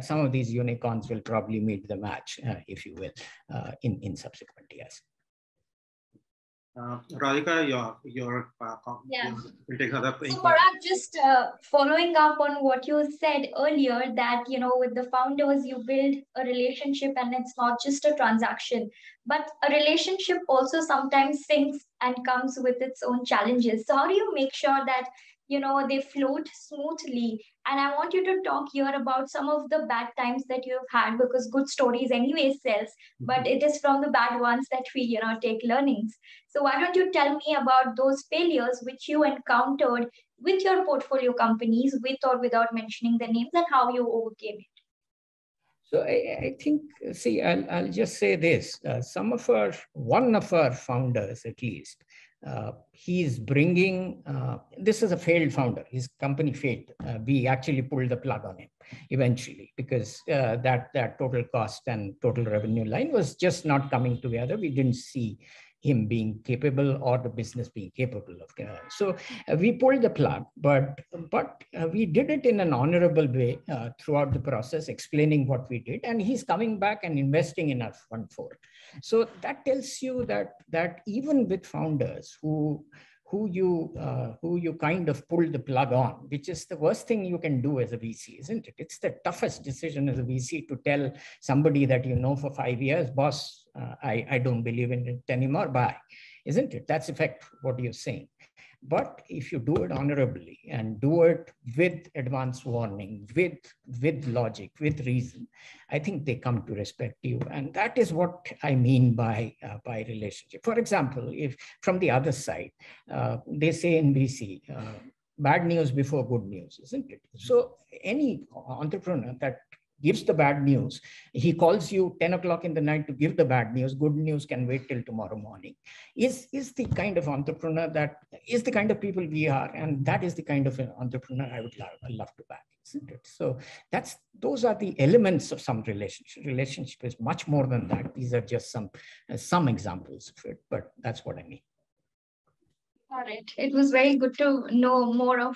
some of these unicorns will probably meet the match, if you will, in subsequent years. Radhika, your yeah. We'll take another. So Parag, just following up on what you said earlier, that with the founders you build a relationship, and it's not just a transaction, but a relationship also sometimes syncs and comes with its own challenges. So how do you make sure that they float smoothly. And I want you to talk here about some of the bad times that you have had, because good stories anyway sells, but it is from the bad ones that we, take learnings. So why don't you tell me about those failures which you encountered with your portfolio companies, with or without mentioning the names, and how you overcame it? So I think, see, I'll just say this. One of our founders, at least, he's bringing, this is a failed founder. His company failed. We actually pulled the plug on him eventually, because that total cost and total revenue line was just not coming together. We didn't see him being capable or the business being capable of. So we pulled the plug, but we did it in an honorable way throughout the process, explaining what we did, and he's coming back and investing in our fund for it. So that tells you that even with founders who you kind of pull the plug on, which is the worst thing you can do as a VC, isn't it? It's the toughest decision as a VC to tell somebody that for 5 years, boss, I don't believe in it anymore, bye, isn't it? That's effect what you're saying. But if you do it honorably and do it with advance warning, with logic, with reason, I think they come to respect you. And that is what I mean by relationship. For example, if from the other side, they say in VC, bad news before good news, isn't it? So any entrepreneur that gives the bad news, he calls you 10 o'clock in the night to give the bad news, good news can wait till tomorrow morning, is the kind of entrepreneur that is the kind of people we are. And that is the kind of an entrepreneur I would love to back, isn't it? So those are the elements of some relationship. Relationship is much more than that. These are just some examples of it, but that's what I mean. All right. It was very good to know more of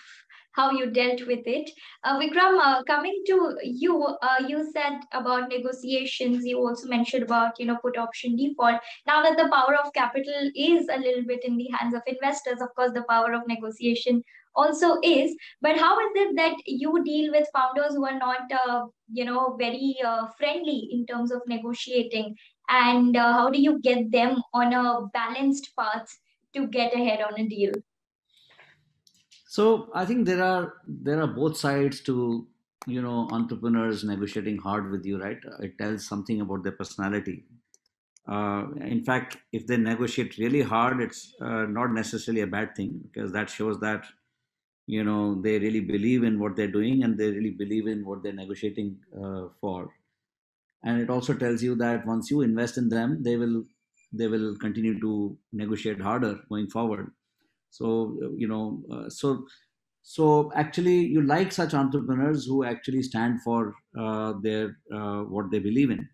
how you dealt with it. Vikram, coming to you, you said about negotiations. You also mentioned about, put option default. Now that the power of capital is a little bit in the hands of investors, of course, the power of negotiation also is. But how is it that you deal with founders who are not, very friendly in terms of negotiating? And how do you get them on a balanced path to get ahead on a deal? So I think there are both sides to entrepreneurs negotiating hard with you, right? It tells something about their personality. In fact, if they negotiate really hard, it's not necessarily a bad thing, because that shows that they really believe in what they're doing and they really believe in what they're negotiating for. And it also tells you that once you invest in them, they will continue to negotiate harder going forward. So so actually you like such entrepreneurs who actually stand for their what they believe in.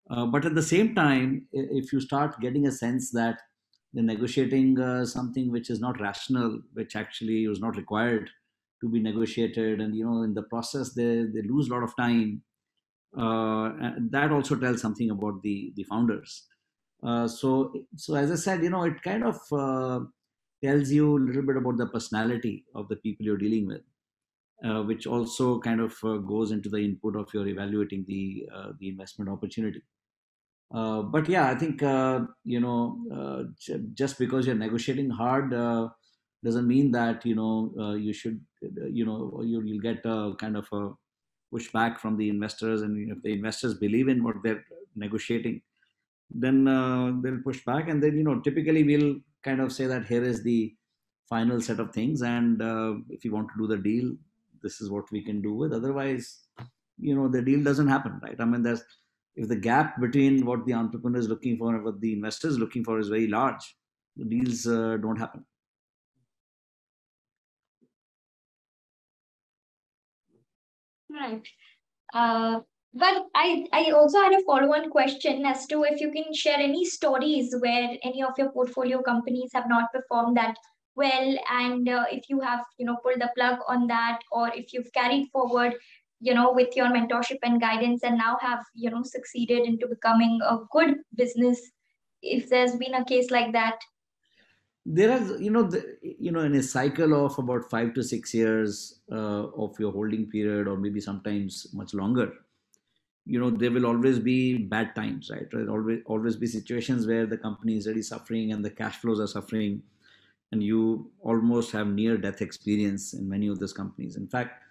But at the same time, if you start getting a sense that they're negotiating something which is not rational, which actually was not required to be negotiated, and in the process they lose a lot of time, and that also tells something about the founders. So as I said, it kind of tells you a little bit about the personality of the people you're dealing with, which also kind of goes into the input of your evaluating the investment opportunity. But yeah, I think just because you're negotiating hard doesn't mean that you should you'll get a kind of a pushback from the investors. And if the investors believe in what they're negotiating, then they'll push back. And then typically we'll kind of say that here is the final set of things, and if you want to do the deal, this is what we can do with. Otherwise, the deal doesn't happen, right? I mean, if the gap between what the entrepreneur is looking for and what the investor is looking for is very large, the deals don't happen. Right. But I also had a follow-on question as to if you can share any stories where any of your portfolio companies have not performed that well, and if you have pulled the plug on that, or if you've carried forward with your mentorship and guidance, and now have succeeded into becoming a good business, if there's been a case like that. There are in a cycle of about 5 to 6 years of your holding period, or maybe sometimes much longer, there will always be bad times, right? There will always be situations where the company is really suffering and the cash flows are suffering, and you almost have near-death experience in many of those companies. In fact,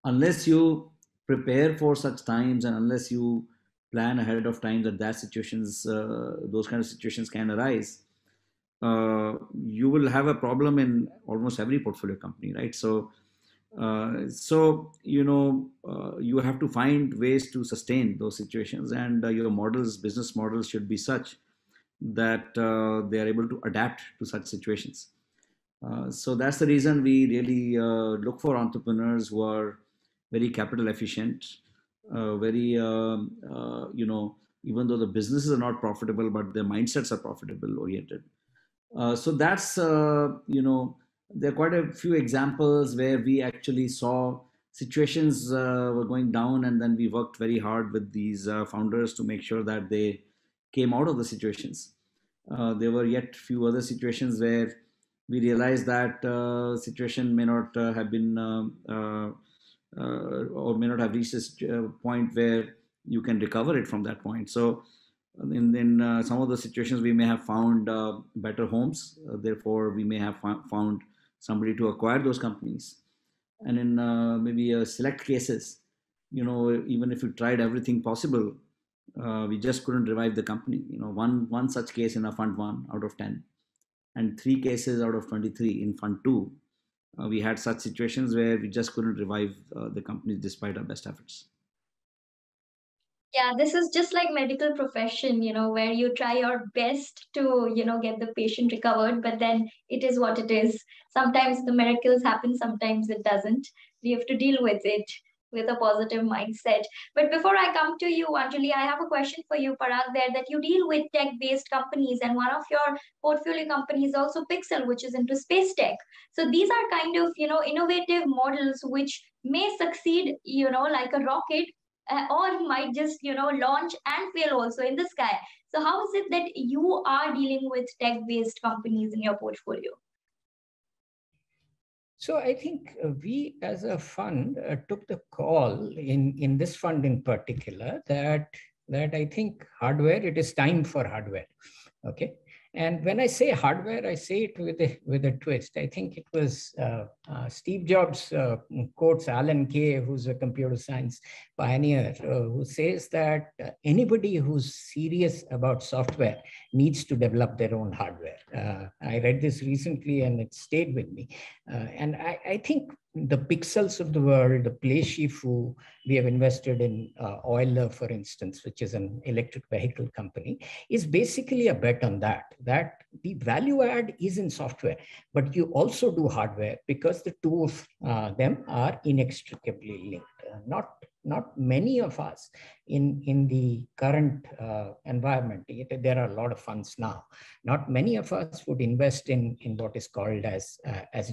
unless you prepare for such times and unless you plan ahead of time that situations, those kind of situations can arise, you will have a problem in almost every portfolio company, right? So you have to find ways to sustain those situations, and your business models should be such that they are able to adapt to such situations. So that's the reason we really look for entrepreneurs who are very capital efficient, very even though the businesses are not profitable, but their mindsets are profitable oriented. So that's there are quite a few examples where we actually saw situations were going down, and then we worked very hard with these founders to make sure that they came out of the situations. There were yet few other situations where we realized that situation may not have been or may not have reached a point where you can recover it from that point. So in some of the situations we may have found better homes, therefore we may have found somebody to acquire those companies. And in maybe select cases, even if you tried everything possible, we just couldn't revive the company. One such case in a fund 1 out of 10, and 3 cases out of 23 in fund 2, we had such situations where we just couldn't revive the companies despite our best efforts. Yeah, this is just like medical profession, where you try your best to, get the patient recovered, but then it is what it is. Sometimes the miracles happen, sometimes it doesn't. We have to deal with it with a positive mindset. But before I come to you, Anjali, I have a question for you, Parag, there, that you deal with tech-based companies, and one of your portfolio companies is also Pixel, which is into space tech. So these are kind of, innovative models which may succeed, like a rocket, or might just launch and fail also in the sky. So how is it that you are dealing with tech based companies in your portfolio? So I think we as a fund took the call in this fund in particular that I think hardware, it is time for hardware. Okay. And when I say hardware, I say it with a twist. I think it was Steve Jobs quotes Alan Kay, who's a computer science pioneer, who says that anybody who's serious about software needs to develop their own hardware. I read this recently and it stayed with me. And I think the Pixels of the world, the PlayShifu, we have invested in Euler, for instance, which is an electric vehicle company, is basically a bet on that the value add is in software, but you also do hardware because the two of them are inextricably linked. Not many of us in the current environment, there are a lot of funds now, not many of us would invest in what is called as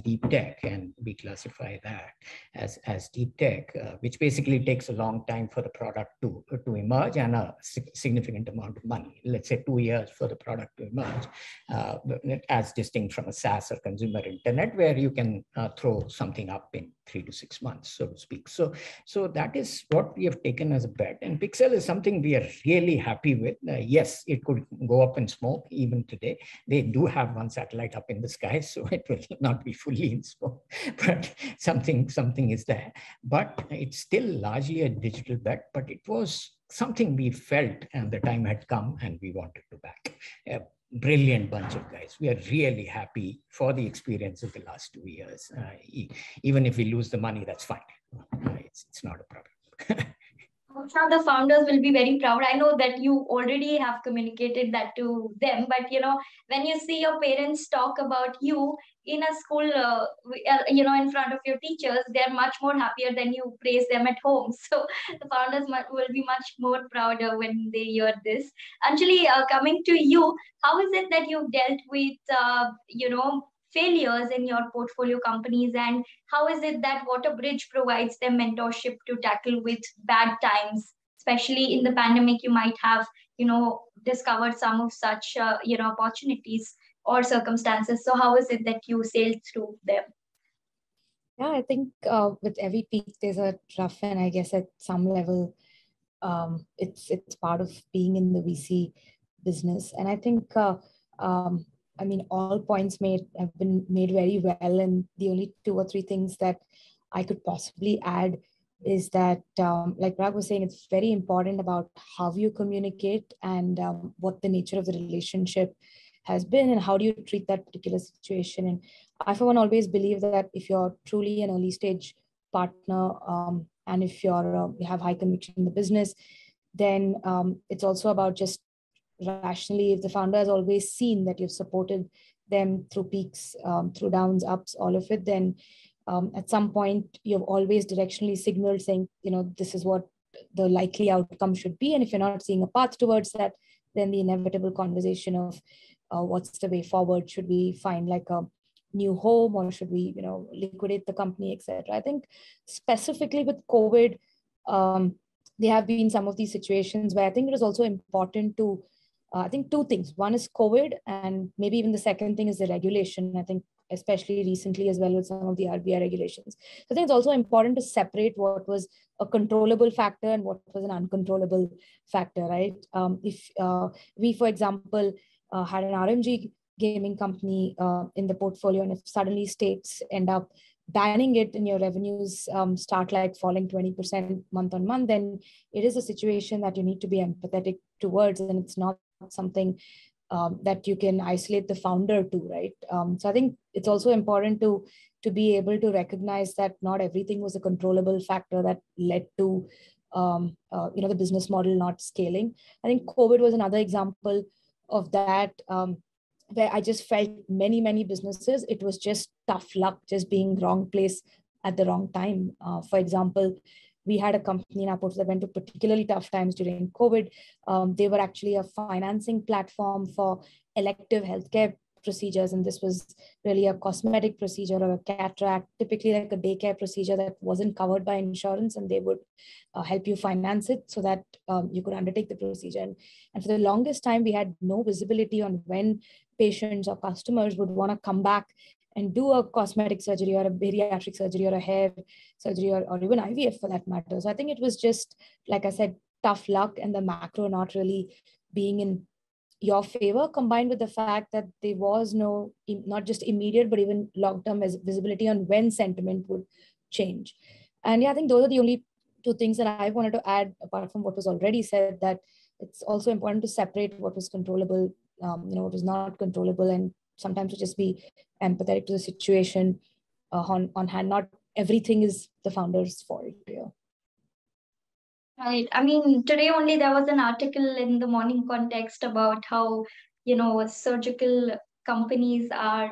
deep tech, and we classify that as deep tech, which basically takes a long time for the product to emerge and a significant amount of money. Let's say 2 years for the product to emerge, as distinct from a SaaS or consumer internet, where you can throw something up in 3 to 6 months, so to speak. So that is what we have taken as a bet. And Pixel is something we are really happy with. Yes, it could go up in smoke even today. They do have one satellite up in the sky, so it will not be fully in smoke, but something is there. But it's still largely a digital bet, but it was something we felt and the time had come and we wanted to back. Brilliant bunch of guys. We are really happy for the experience of the last 2 years. Even if we lose the money, that's fine. It's not a problem. I'm sure the founders will be very proud. I know that you already have communicated that to them, but when you see your parents talk about you in a school, in front of your teachers, they're much more happier than you praise them at home. So the founders will be much more prouder when they hear this. Anjali, coming to you, how is it that you've dealt with, failures in your portfolio companies, and how is it that WaterBridge provides them mentorship to tackle with bad times, especially in the pandemic? You might have discovered some of such opportunities or circumstances. So how is it that you sailed through them? Yeah, I think with every peak there's a trough, and I guess at some level it's part of being in the VC business. And I think I mean, all points made have been made very well. And the only 2 or 3 things that I could possibly add is that, like Parag was saying, it's very important about how you communicate and what the nature of the relationship has been and how do you treat that particular situation. And I, for one, always believe that if you're truly an early stage partner, and if you have high conviction in the business, then it's also about just rationally, if the founder has always seen that you've supported them through peaks, through downs, ups, all of it, then at some point you've always directionally signaled saying, this is what the likely outcome should be. And if you're not seeing a path towards that, then the inevitable conversation of what's the way forward? Should we find like a new home, or should we, liquidate the company, etc.? I think specifically with COVID, there have been some of these situations where I think it is also important to, I think 2 things. One is COVID, and maybe even the second thing is the regulation. I think especially recently as well with some of the RBI regulations. So I think it's also important to separate what was a controllable factor and what was an uncontrollable factor, right? If we, for example, had an RMG gaming company in the portfolio, and if suddenly states end up banning it and your revenues start like falling 20% month on month, then it is a situation that you need to be empathetic towards, and it's not something that you can isolate the founder to, right? So I think it's also important to be able to recognize that not everything was a controllable factor that led to the business model not scaling. I think COVID was another example of that, where I just felt many businesses, it was just tough luck, just being wrong place at the wrong time. For example, we had a company in our portfolio that went through particularly tough times during COVID. They were actually a financing platform for elective healthcare procedures, and this was really a cosmetic procedure or a cataract, typically like a daycare procedure that wasn't covered by insurance, and they would help you finance it so that you could undertake the procedure. And for the longest time, we had no visibility on when patients or customers would want to come back and do a cosmetic surgery or a bariatric surgery or a hair surgery or even IVF for that matter. So I think it was just, like I said, tough luck and the macro not really being in your favor, combined with the fact that there was no, not just immediate, but even long-term visibility on when sentiment would change. And yeah, I think those are the only 2 things that I wanted to add, apart from what was already said, that it's also important to separate what was controllable, what was not controllable, and sometimes to just be empathetic to the situation on hand. Not everything is the founder's fault here. Right. I mean, today only there was an article in the Morning Context about how, surgical companies are,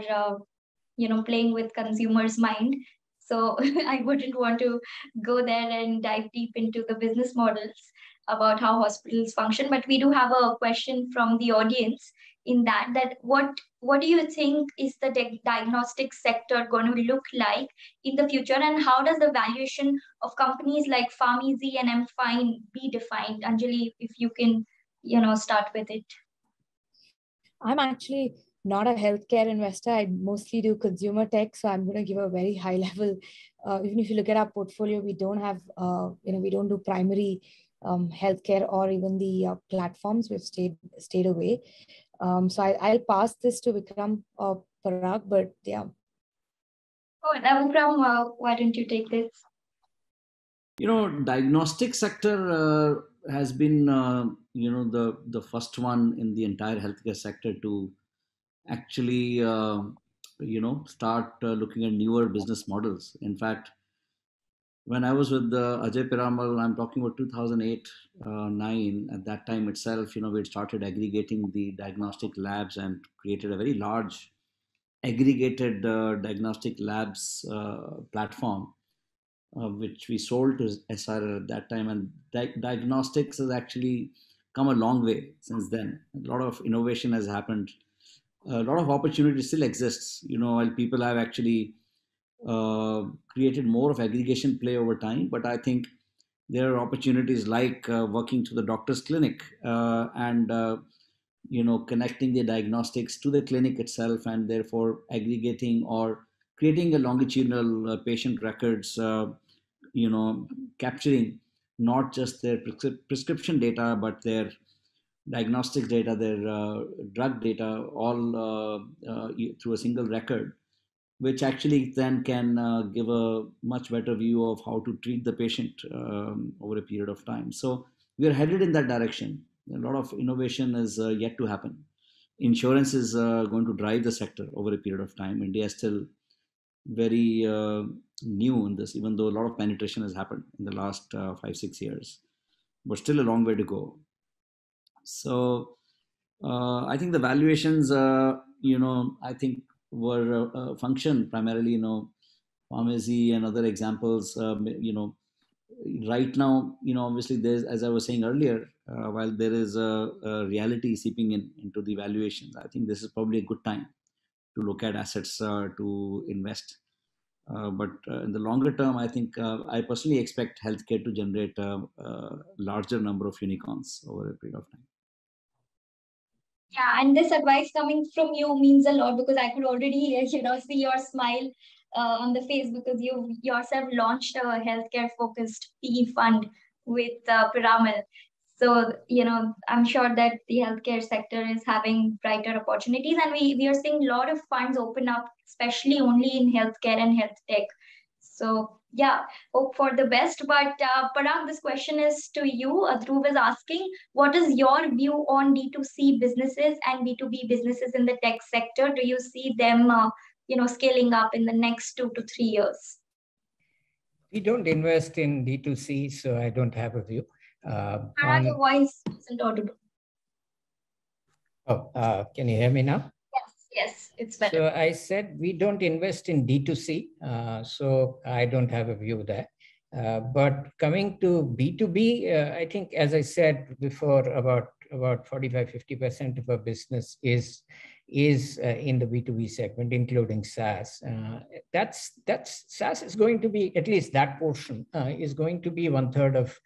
playing with consumers' mind. So I wouldn't want to go there and dive deep into the business models about how hospitals function. But we do have a question from the audience in that what do you think is the diagnostic sector going to look like in the future, and how does the valuation of companies like PharmEasy and MFine be defined? Anjali, if you can, start with it. I'm actually not a healthcare investor. I mostly do consumer tech. So I'm going to give a very high level. Even if you look at our portfolio, we don't have, we don't do primary healthcare or even the platforms. We've stayed away. So I'll pass this to Vikram or Parag, but yeah. Oh, Vikram, why don't you take this? Diagnostic sector has been, the first one in the entire healthcare sector to actually, start looking at newer business models. In fact, when I was with Ajay Piramal, I'm talking about 2008, 9, at that time itself, we had started aggregating the diagnostic labs and created a very large aggregated diagnostic labs platform, which we sold to SR at that time. And diagnostics has actually come a long way since then. A lot of innovation has happened. A lot of opportunity still exists, while people have actually created more of aggregation play over time. But I think there are opportunities like working to the doctor's clinic and connecting the diagnostics to the clinic itself, and therefore aggregating or creating a longitudinal patient records, capturing not just their prescription data, but their diagnostic data, their drug data, all through a single record, which actually then can give a much better view of how to treat the patient over a period of time. So we are headed in that direction. A lot of innovation is yet to happen. Insurance is going to drive the sector over a period of time. India is still very new in this, even though a lot of penetration has happened in the last 5-6 years, but still a long way to go. So I think the valuations, I think were function primarily, pharmacy and other examples, right now, obviously there's, as I was saying earlier, while there is a reality seeping into the valuations, I think this is probably a good time to look at assets to invest. But in the longer term, I think I personally expect healthcare to generate a larger number of unicorns over a period of time. Yeah, and this advice coming from you means a lot, because I could already, see your smile on the face, because you yourself launched a healthcare-focused PE fund with Piramal. So, I'm sure that the healthcare sector is having brighter opportunities, and we are seeing a lot of funds open up, especially only in healthcare and health tech. So, yeah, hope for the best. But Parag, this question is to you. Dhruv is asking, what is your view on D2C businesses and B2B businesses in the tech sector? Do you see them, scaling up in the next 2 to 3 years? We don't invest in D2C, so I don't have a view. Parag, your voice isn't audible. Oh, can you hear me now? Yes, it's better. So I said we don't invest in D2C, so I don't have a view there. But coming to B2B, I think, as I said before, about 45-50% of our business is in the B2B segment, including SaaS. SaaS is going to be, at least that portion is going to be 1/3 of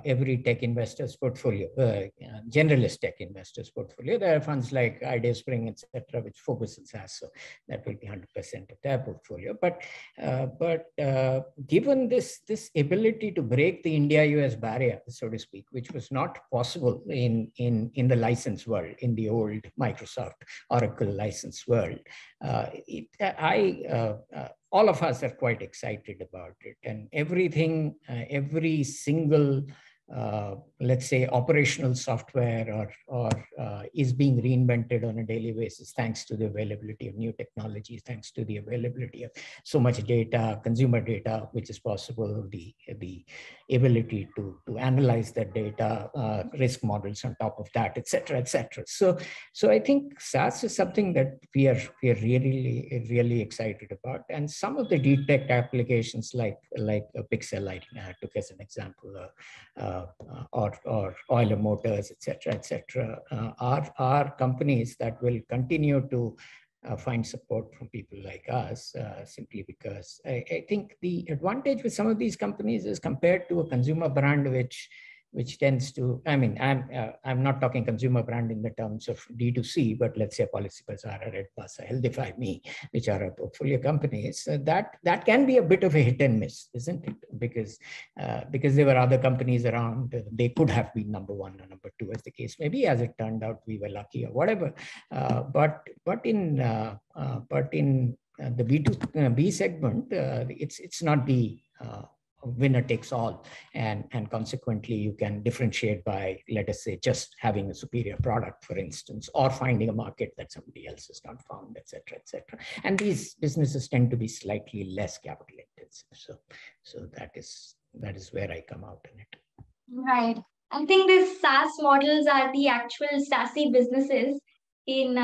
every tech investor's portfolio, generalist tech investors' portfolio. There are funds like IdeaSpring, etc., which focus on SaaS, so that will be 100% of their portfolio. But given this ability to break the India-US barrier, so to speak, which was not possible in the license world, in the old Microsoft Oracle license world, all of us are quite excited about it, and everything, every single, let's say, operational software or is being reinvented on a daily basis, thanks to the availability of new technologies, thanks to the availability of so much data, consumer data, which is possible, the ability to analyze that data, risk models on top of that, etc., etc. So I think SaaS is something that we are really excited about, and some of the deep tech applications like Pixel Lighting I took as an example, or Euler Motors, etc., are companies that will continue to find support from people like us, simply because I think the advantage with some of these companies is, compared to a consumer brand which tends to, I mean, I'm not talking consumer brand in the terms of D2C, but let's say Policybazaar, Redbus, Healthify Me, which are our portfolio companies, that can be a bit of a hit and miss, isn't it? Because there were other companies around, they could have been number 1 or number 2, as the case may be. As it turned out, we were lucky or whatever. But in the B2B segment, it's not the winner takes all, and consequently you can differentiate by, let us say, just having a superior product, for instance, or finding a market that somebody else has not found, etc., etc. And these businesses tend to be slightly less capital intensive. So that is where I come out in it. Right. I think these SaaS models are the actual SaaSy businesses in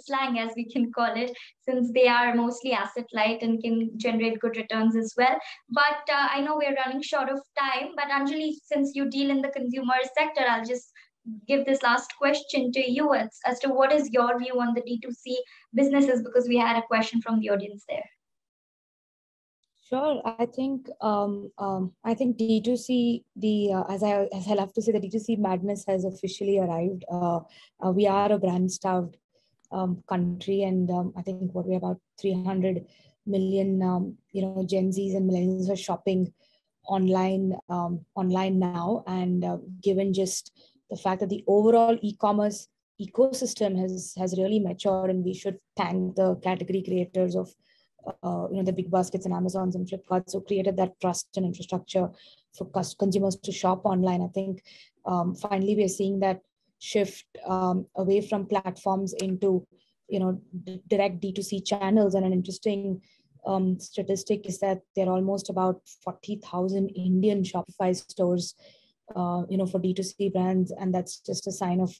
slang, as we can call it, since they are mostly asset light and can generate good returns as well. But I know we're running short of time, but Anjali, since you deal in the consumer sector, I'll just give this last question to you as to what is your view on the D2C businesses, because we had a question from the audience there. Sure. I think D2C, as I love to say, the D2C madness has officially arrived. We are a brand-starved country, and I think we're about 300 million, Gen Zs and millennials are shopping online now. And given just the fact that the overall e-commerce ecosystem has really matured, and we should thank the category creators of the big baskets and Amazons and Flipkarts who created that trust and infrastructure for consumers to shop online. I think finally we're seeing that shift away from platforms into direct D2C channels. And an interesting statistic is that there are almost about 40,000 Indian Shopify stores for D2C brands, and that's just a sign of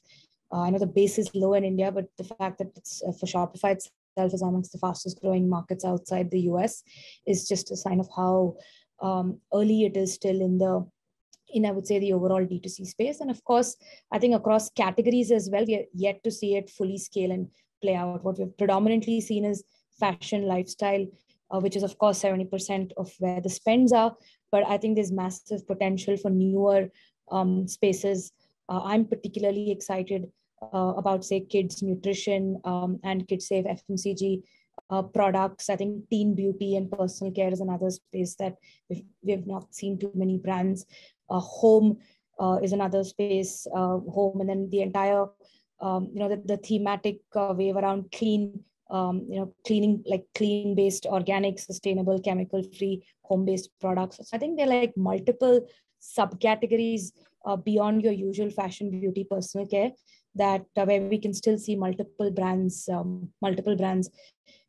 I know the base is low in India, but the fact that it's for Shopify itself is amongst the fastest growing markets outside the US is just a sign of how early it is still in I would say the overall D2C space. And of course, I think across categories as well, we are yet to see it fully scale and play out. What we've predominantly seen is fashion, lifestyle, which is of course 70% of where the spends are. But I think there's massive potential for newer spaces. I'm particularly excited about, say, kids nutrition and kids safe FMCG products. I think teen beauty and personal care is another space that we've not seen too many brands. Home is another space, home, and then the entire, the thematic wave around clean, cleaning, like clean-based, organic, sustainable, chemical-free, home-based products. So I think there are like multiple subcategories beyond your usual fashion, beauty, personal care, that where we can still see multiple brands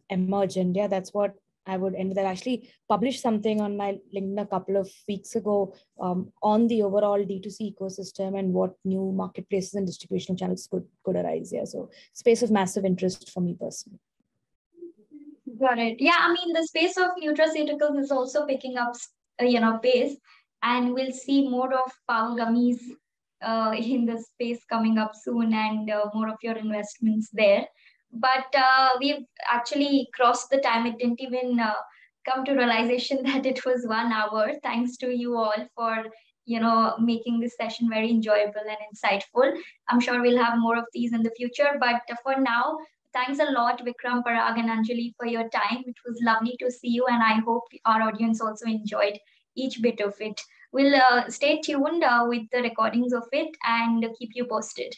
emerge. And yeah, that's what I would end with. I actually published something on my LinkedIn a couple of weeks ago on the overall D2C ecosystem and what new marketplaces and distribution channels could arise. Yeah, so space of massive interest for me personally. Got it. Yeah, I mean, the space of nutraceuticals is also picking up, pace, and we'll see more of power gummies in the space coming up soon, and more of your investments there. But we've actually crossed the time. It didn't even come to realization that it was 1 hour. Thanks to you all for making this session very enjoyable and insightful. I'm sure we'll have more of these in the future. But for now, thanks a lot, Vikram, Parag, and Anjali, for your time. It was lovely to see you, and I hope our audience also enjoyed each bit of it. We'll stay tuned with the recordings of it and keep you posted.